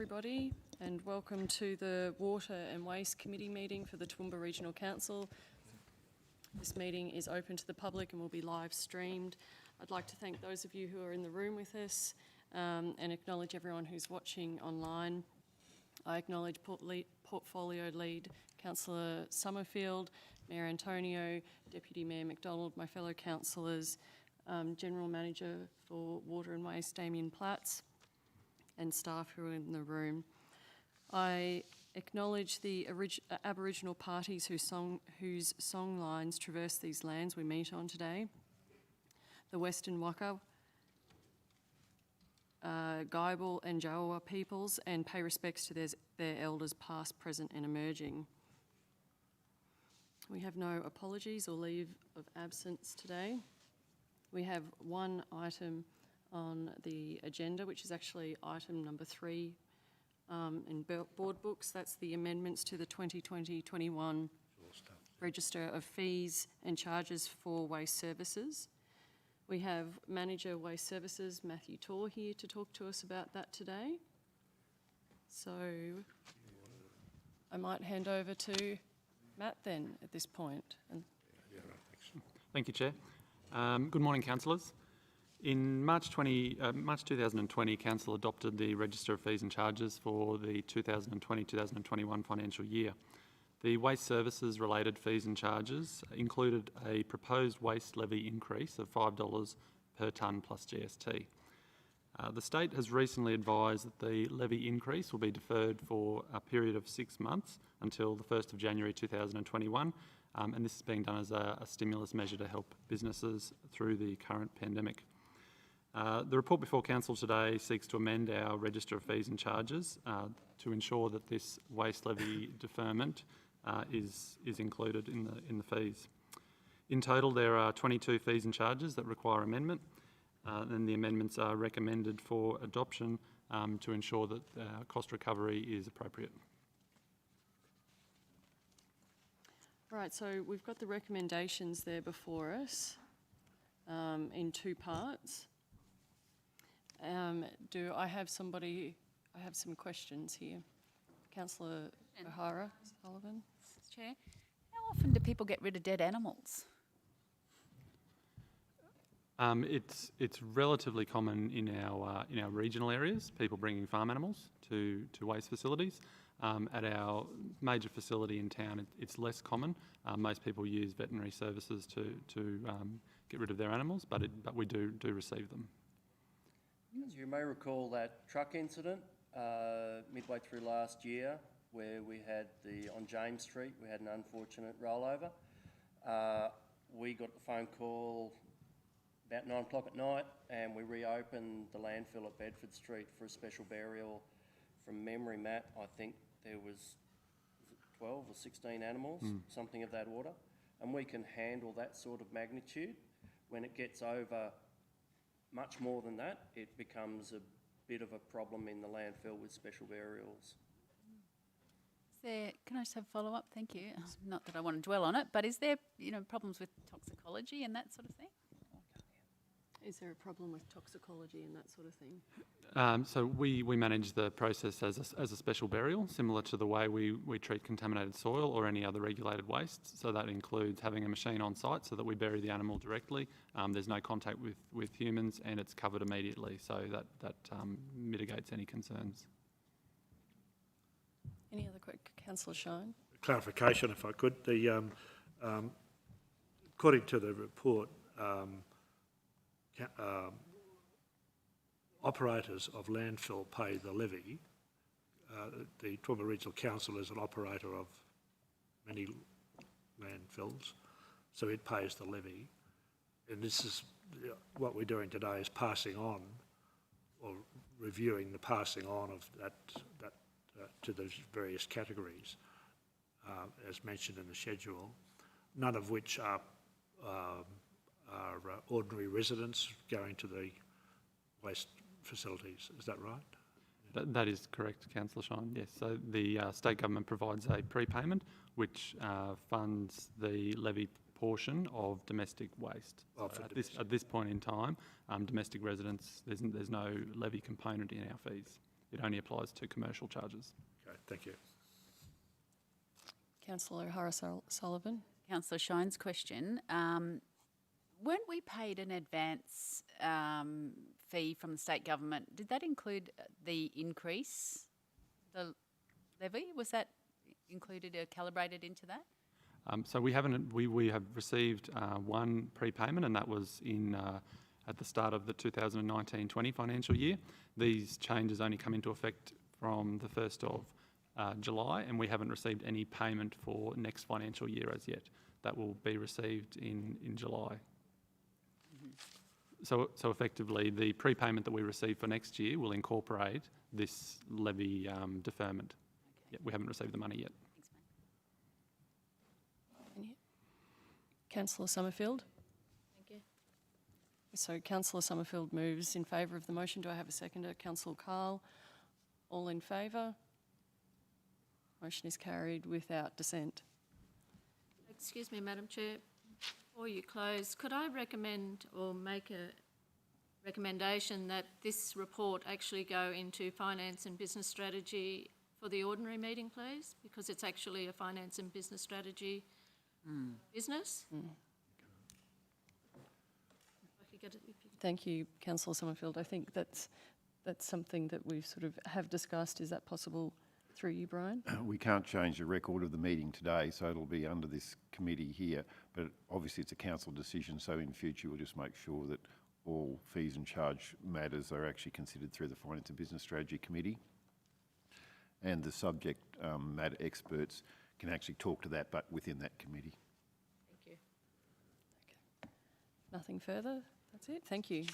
Everybody, and welcome to the Water and Waste Committee meeting for the Toowoomba Regional Council. This meeting is open to the public and will be live streamed. I'd like to thank those of you who are in the room with us and acknowledge everyone who's watching online. I acknowledge Portfolio Lead Councillor Summerfield, Mayor Antonio, Deputy Mayor McDonald, my fellow councillors, General Manager for Water and Waste Damien Platts, and staff who are in the room. I acknowledge the Aboriginal parties whose song lines traverse these lands we meet on today. The Western Waka, Guyabal and Jawa peoples, and pay respects to their elders past, present and emerging. We have no apologies or leave of absence today. We have one item on the agenda, which is actually item number 3 in board books. That's the amendments to the 2020-21 Register of Fees and Charges for Waste Services. We have Manager Waste Services, Matthew Torr, here to talk to us about that today. So I might hand over to Matt then at this point. Thank you, Chair. Good morning, councillors. In March 2020, Council adopted the Register of Fees and Charges for the 2020-2021 financial year. The waste services related fees and charges included a proposed waste levy increase of $5 per tonne plus GST. The state has recently advised that the levy increase will be deferred for a period of 6 months until the 1st of January 2021, and this is being done as a stimulus measure to help businesses through the current pandemic. The report before Council today seeks to amend our Register of Fees and Charges to ensure that this waste levy deferment is included in the fees. In total, there are 22 fees and charges that require amendment, and the amendments are recommended for adoption to ensure that cost recovery is appropriate. Right, so we've got the recommendations there before us in 2 parts. I have some questions here. Councillor O'Hara Sullivan. Chair, how often do people get rid of dead animals? It's relatively common in our regional areas, people bringing farm animals to waste facilities. At our major facility in town, it's less common. Most people use veterinary services to get rid of their animals, but we do receive them. As you may recall that truck incident midway through last year where we had on James Street, we had an unfortunate rollover. We got the phone call about 9 o'clock at night and we reopened the landfill at Bedford Street for a special burial. From memory, Matt, I think there was 12 or 16 animals, something of that order. And we can handle that sort of magnitude. When it gets over much more than that, it becomes a bit of a problem in the landfill with special burials. Can I just have a follow-up? Thank you. Not that I want to dwell on it, but is there problems with toxicology and that sort of thing? Is there a problem with toxicology and that sort of thing? So we manage the process as a special burial, similar to the way we treat contaminated soil or any other regulated waste. So that includes having a machine on site so that we bury the animal directly. There's no contact with humans and it's covered immediately, so that mitigates any concerns. Any other quick, Councillor Shine? Clarification, if I could. According to the report, operators of landfill pay the levy. The Toowoomba Regional Council is an operator of many landfills, so it pays the levy. And this is what we're doing today, is passing on or reviewing the passing on of that to those various categories, as mentioned in the schedule, none of which are ordinary residents going to the waste facilities. Is that right? That is correct, Councillor Shine, yes. So the state government provides a prepayment which funds the levy portion of domestic waste. So at this point in time, domestic residents, there's no levy component in our fees. It only applies to commercial charges. Okay, thank you. Councillor O'Hara-Sullivan? Councillor Shine's question. Weren't we paid an advance fee from the state government? Did that include the increase, the levy? Was that included or calibrated into that? So we haven't. We have received one prepayment, and that was in at the start of the 2019-20 financial year. These changes only come into effect from the 1st of July, and we haven't received any payment for next financial year as yet. That will be received in July. So effectively, the prepayment that we receive for next year will incorporate this levy deferment. Okay. We haven't received the money yet. Councillor Summerfield? Thank you. So Councillor Summerfield moves in favour of the motion. Do I have a seconder? Councillor Carl. All in favour? Motion is carried without dissent. Excuse me, Madam Chair. Before you close, could I recommend or make a recommendation that this report actually go into finance and business strategy for the ordinary meeting, please? Because it's actually a finance and business strategy business. Thank you, Councillor Summerfield. I think that's something that we sort of have discussed. Is that possible through you, Brian? We can't change the record of the meeting today, so it'll be under this committee here. But obviously it's a council decision, so in future we'll just make sure that all fees and charge matters are actually considered through the Finance and Business Strategy Committee. And the subject matter experts can actually talk to that, but within that committee. Thank you. Okay. Nothing further? That's it. Thank you.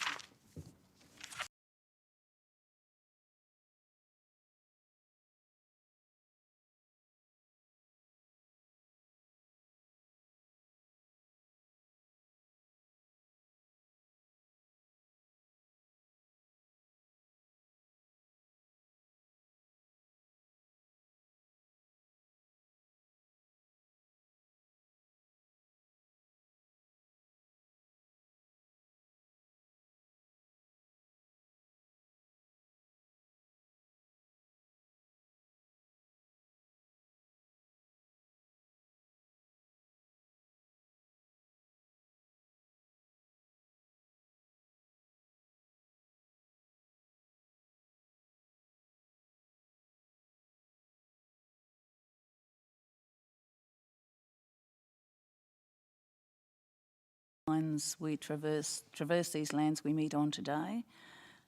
Lines we traverse these lands we meet on today,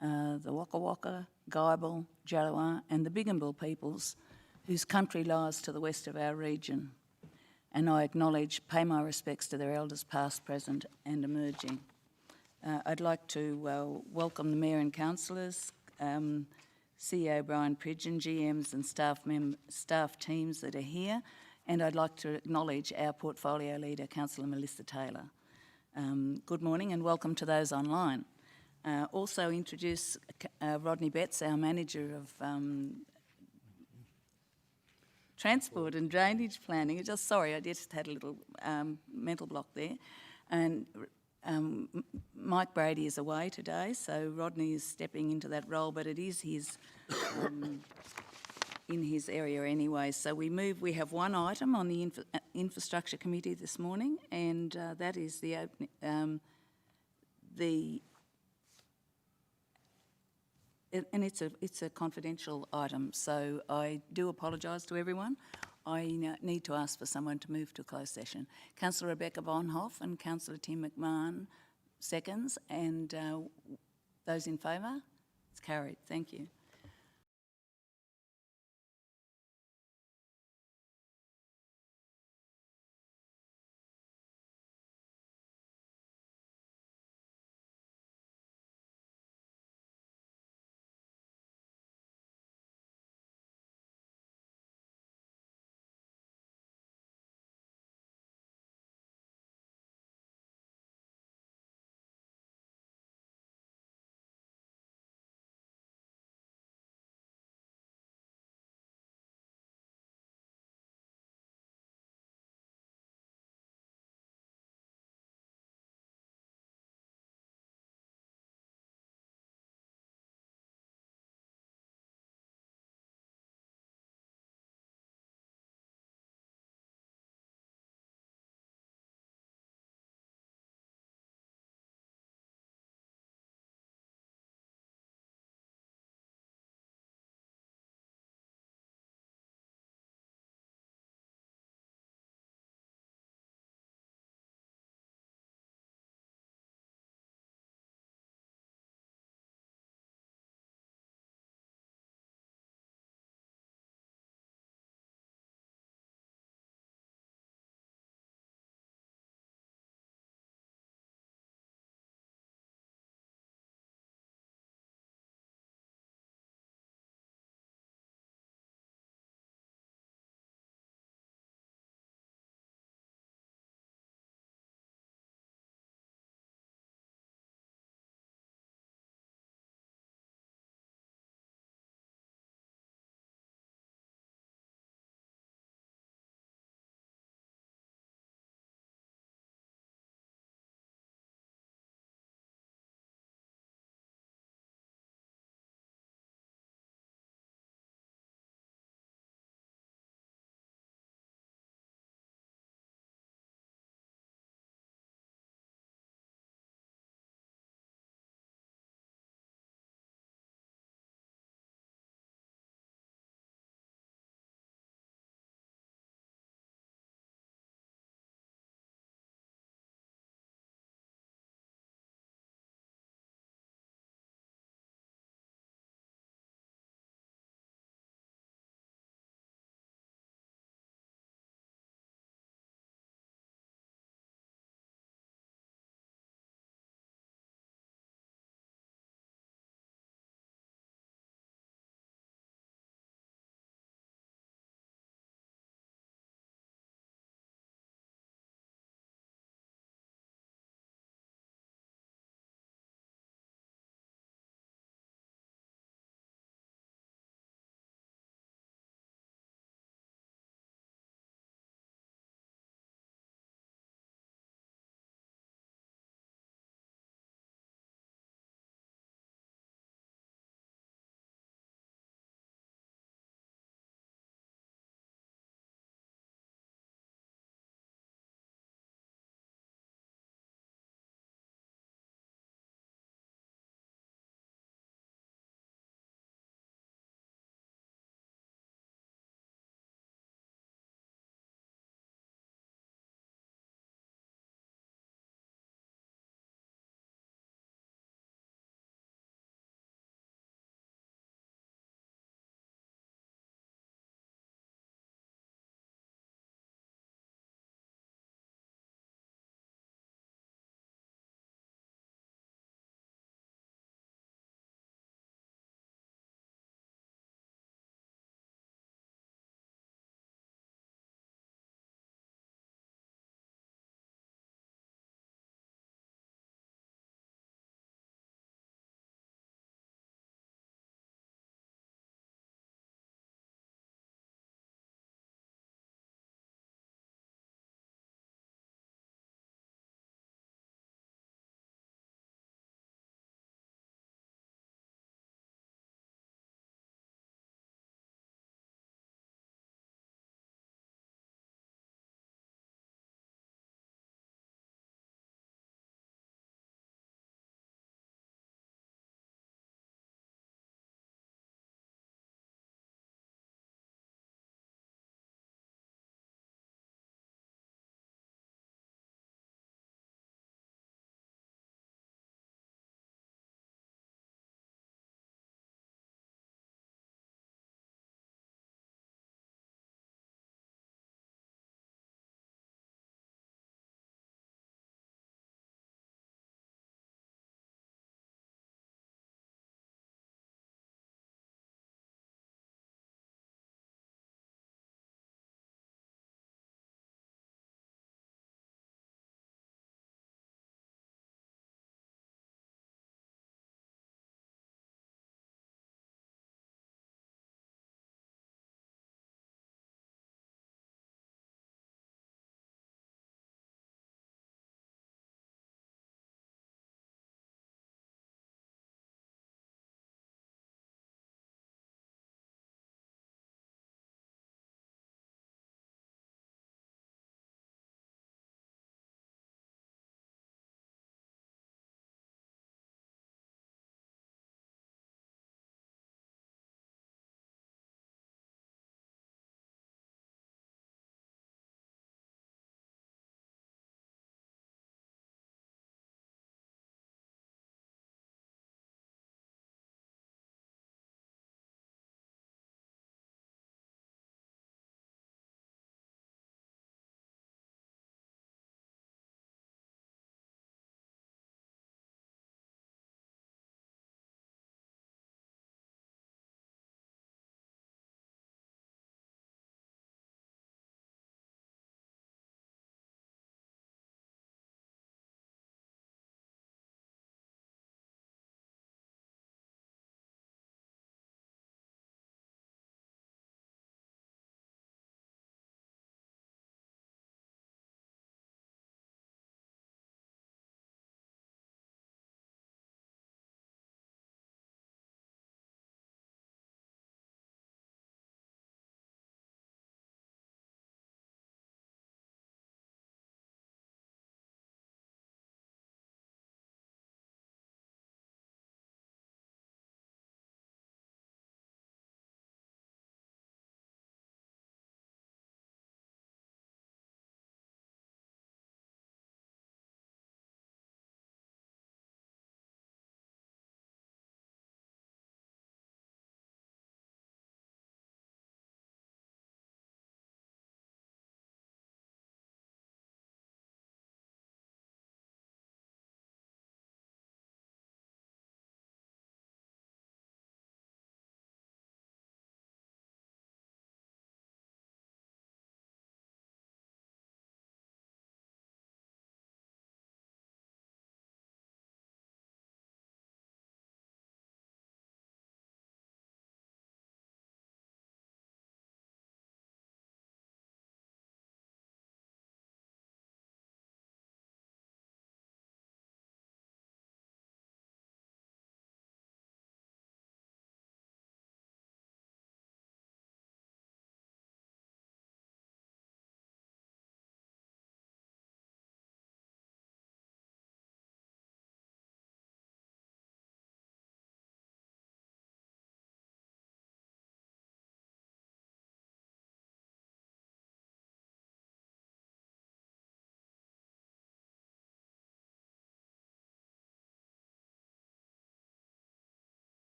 the Waka Waka, Guyabal, Jarowa and the Bigginbul peoples whose country lies to the west of our region. And I pay my respects to their elders past, present and emerging. I'd like to welcome the Mayor and Councillors, CEO Brian Pridgeon, GMs and staff teams that are here, and I'd like to acknowledge our portfolio leader, Councillor Melissa Taylor. Good morning and welcome to those online. Also introduce Rodney Betts, our Manager of Transport and Drainage Planning. I just had a little mental block there. And Mike Brady is away today, so Rodney is stepping into that role, but it is his, in his area anyway. So we have one item on the Infrastructure Committee this morning, and that is the and it's a confidential item, so I do apologise to everyone. I need to ask for someone to move to a closed session. Councillor Rebecca Bonhoff and Councillor Tim McMahon seconds, and those in favour? It's carried. Thank you.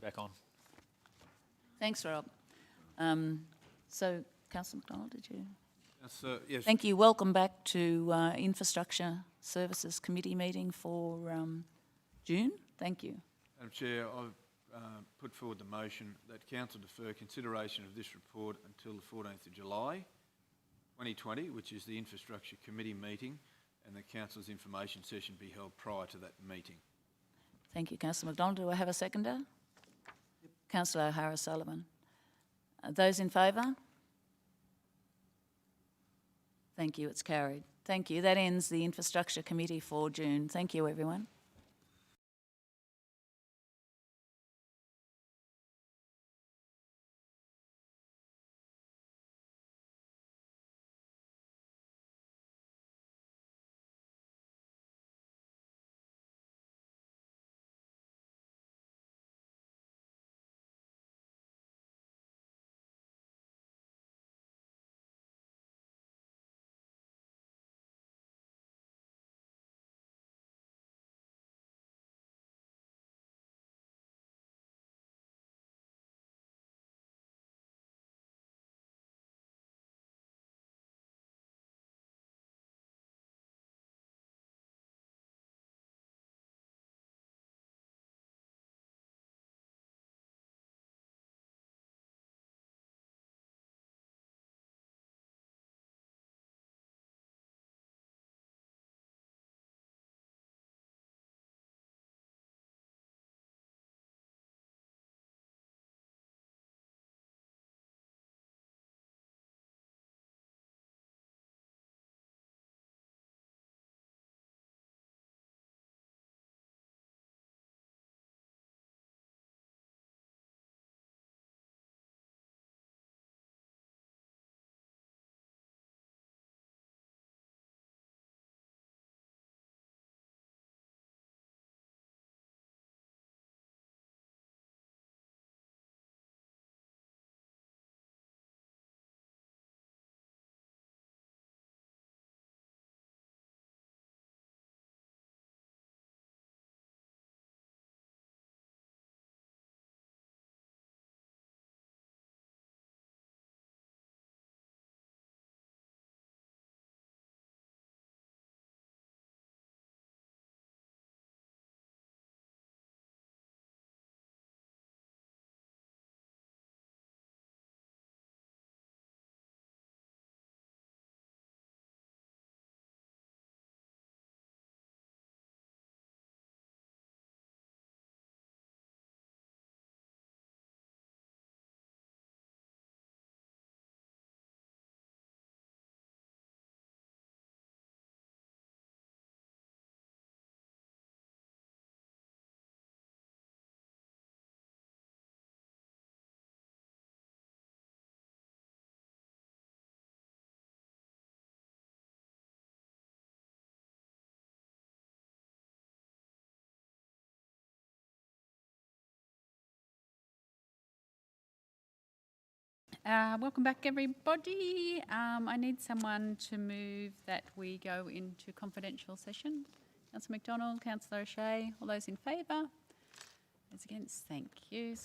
back on. Thanks, Rob. So, Councillor McDonald, did you? Yes. Thank you. Welcome back to Infrastructure Services Committee meeting for June. Thank you. Madam Chair, I've put forward the motion that Council defer consideration of this report until the 14th of July 2020, which is the Infrastructure Committee meeting, and the Council's information session be held prior to that meeting. Thank you, Councillor McDonald. Do I have a seconder? Yep. Councillor O'Hara-Sullivan. Those in favour? Thank you, it's carried. Thank you. That ends the Infrastructure Committee for June. Thank you, everyone. Welcome back, everybody. I need someone to move that we go into confidential session. Councillor McDonald, Councillor O'Shea, all those in favour? Those against? Thank you.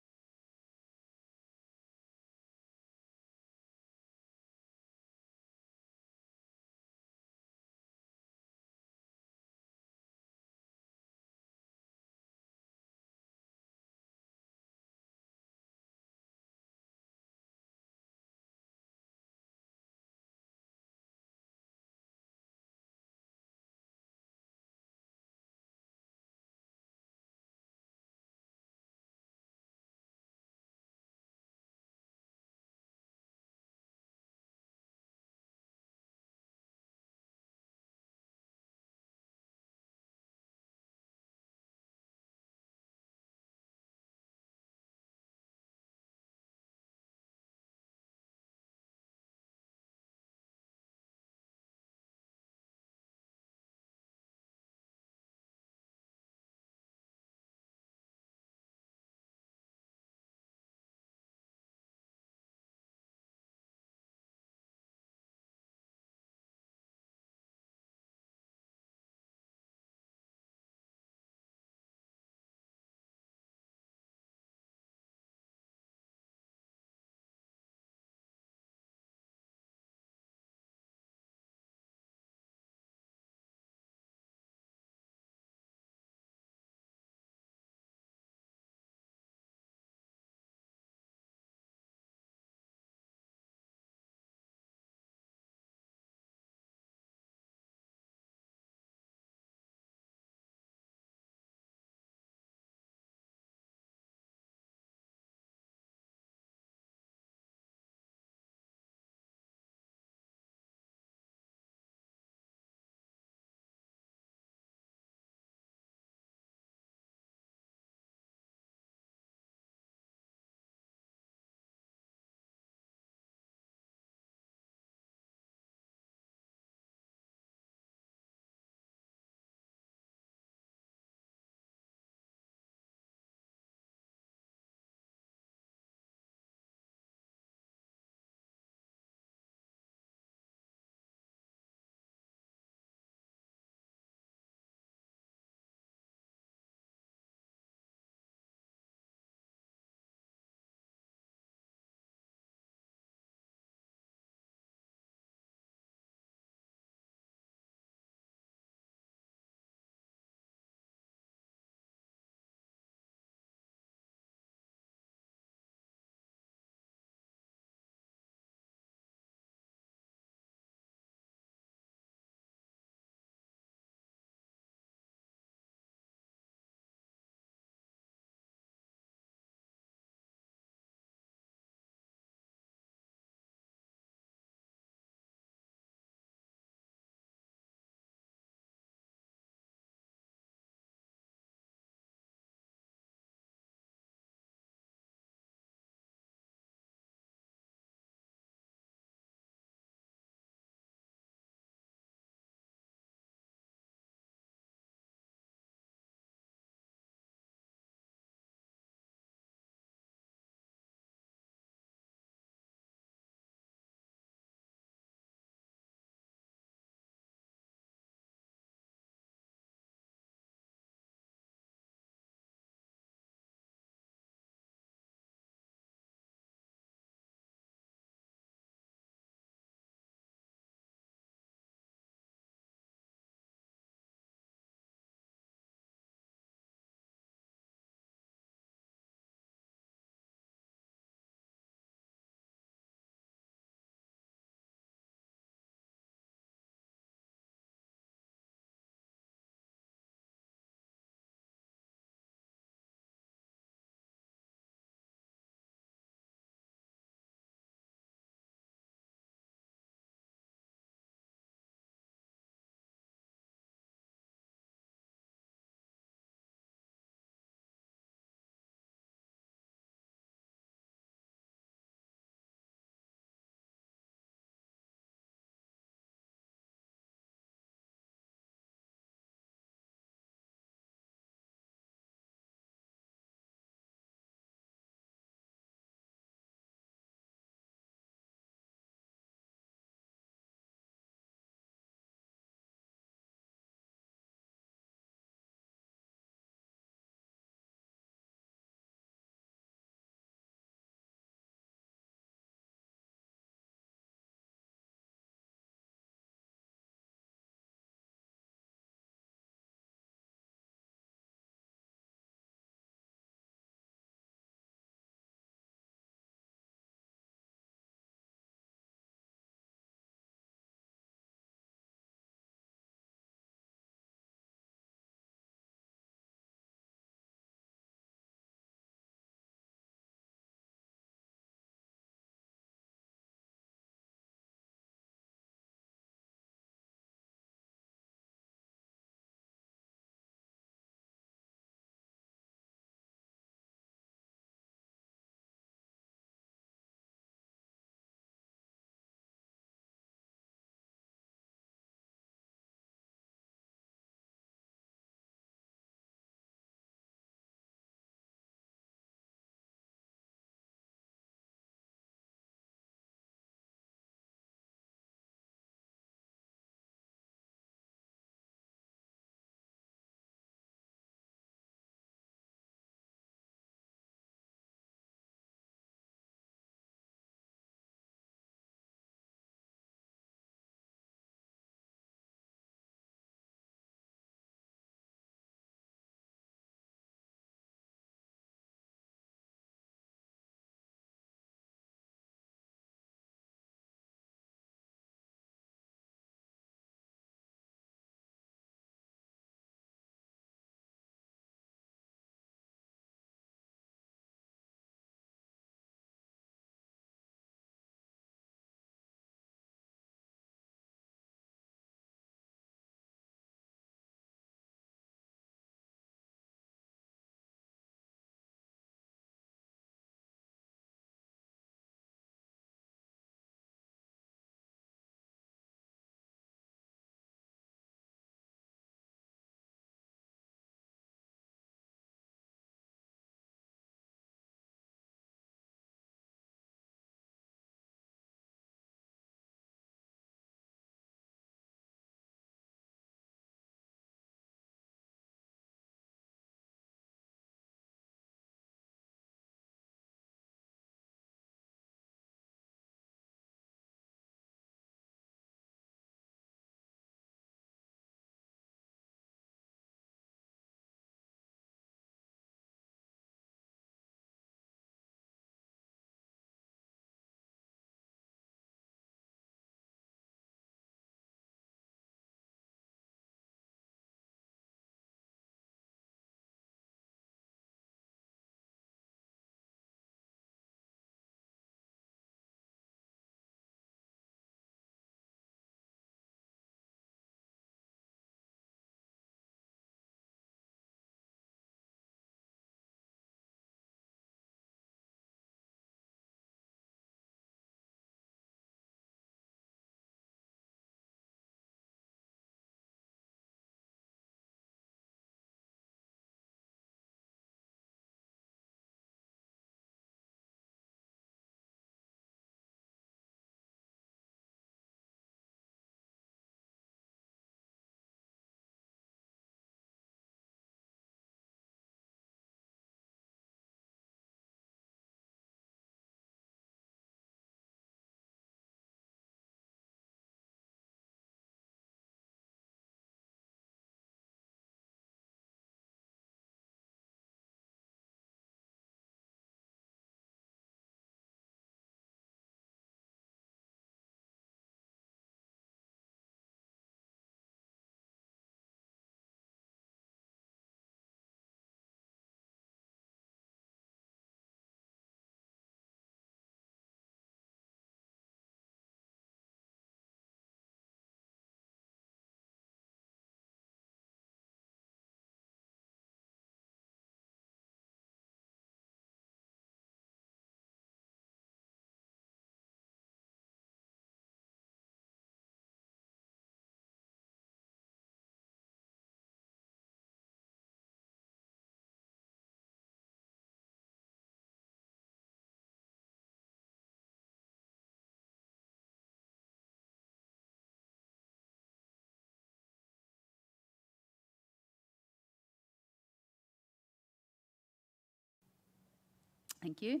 Thank you.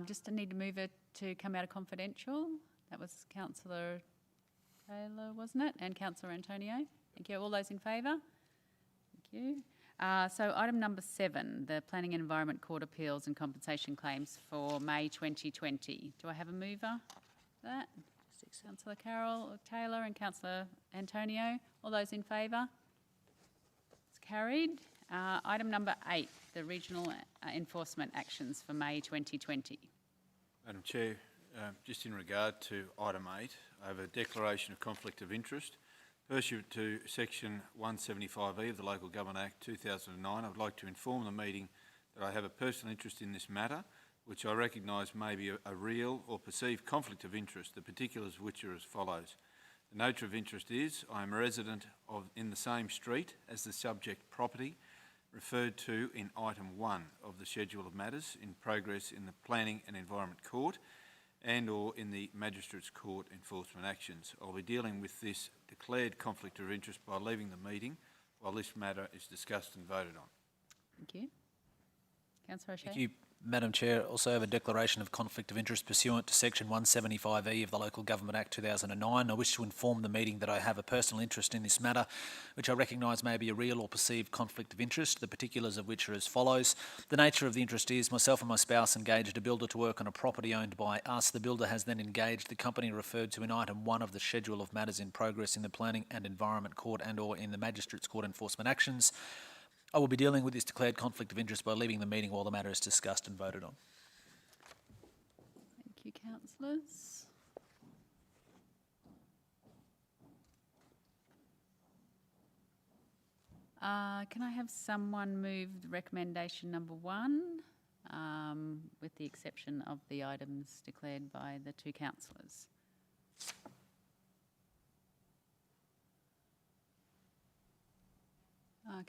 Just I need to move it to come out of confidential. That was Councillor Taylor, wasn't it? And Councillor Antonio. Thank you. All those in favour? Thank you. So item number 7, the Planning and Environment Court appeals and compensation claims for May 2020. Do I have a mover for that? Councillor Carroll Taylor and Councillor Antonio. All those in favour? It's carried. Item number 8, the regional enforcement actions for May 2020. Madam Chair, just in regard to item 8, I have a declaration of conflict of interest. Pursuant to section 175E of the Local Government Act 2009, I would like to inform the meeting that I have a personal interest in this matter, which I recognise may be a real or perceived conflict of interest, the particulars of which are as follows. The nature of interest is I am a resident in the same street as the subject property referred to in item 1 of the schedule of matters in progress in the Planning and Environment Court and or in the Magistrates Court enforcement actions. I'll be dealing with this declared conflict of interest by leaving the meeting while this matter is discussed and voted on. Thank you. Councillor O'Shea. Thank you, Madam Chair. Also have a declaration of conflict of interest pursuant to section 175E of the Local Government Act 2009. I wish to inform the meeting that I have a personal interest in this matter, which I recognise may be a real or perceived conflict of interest, the particulars of which are as follows. The nature of the interest is myself and my spouse engaged a builder to work on a property owned by us. The builder has then engaged the company referred to in item 1 of the schedule of matters in progress in the Planning and Environment Court and or in the Magistrates Court enforcement actions. I will be dealing with this declared conflict of interest by leaving the meeting while the matter is discussed and voted on. Thank you, councillors. Can I have someone move recommendation number 1 with the exception of the items declared by the 2 councillors?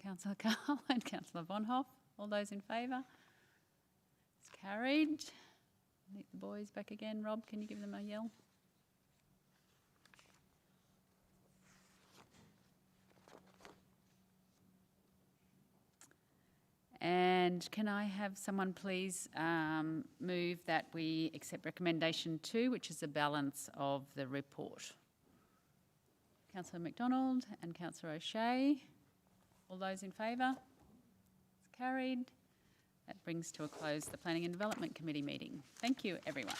Councillor Carl and Councillor Vonhoff. All those in favour? It's carried. Need the boys back again. Rob, can you give them a yell? And can I have someone please move that we accept recommendation 2, which is a balance of the report? Councillor McDonald and Councillor O'Shea. All those in favour? It's carried. That brings to a close the Planning and Development Committee meeting. Thank you, everyone.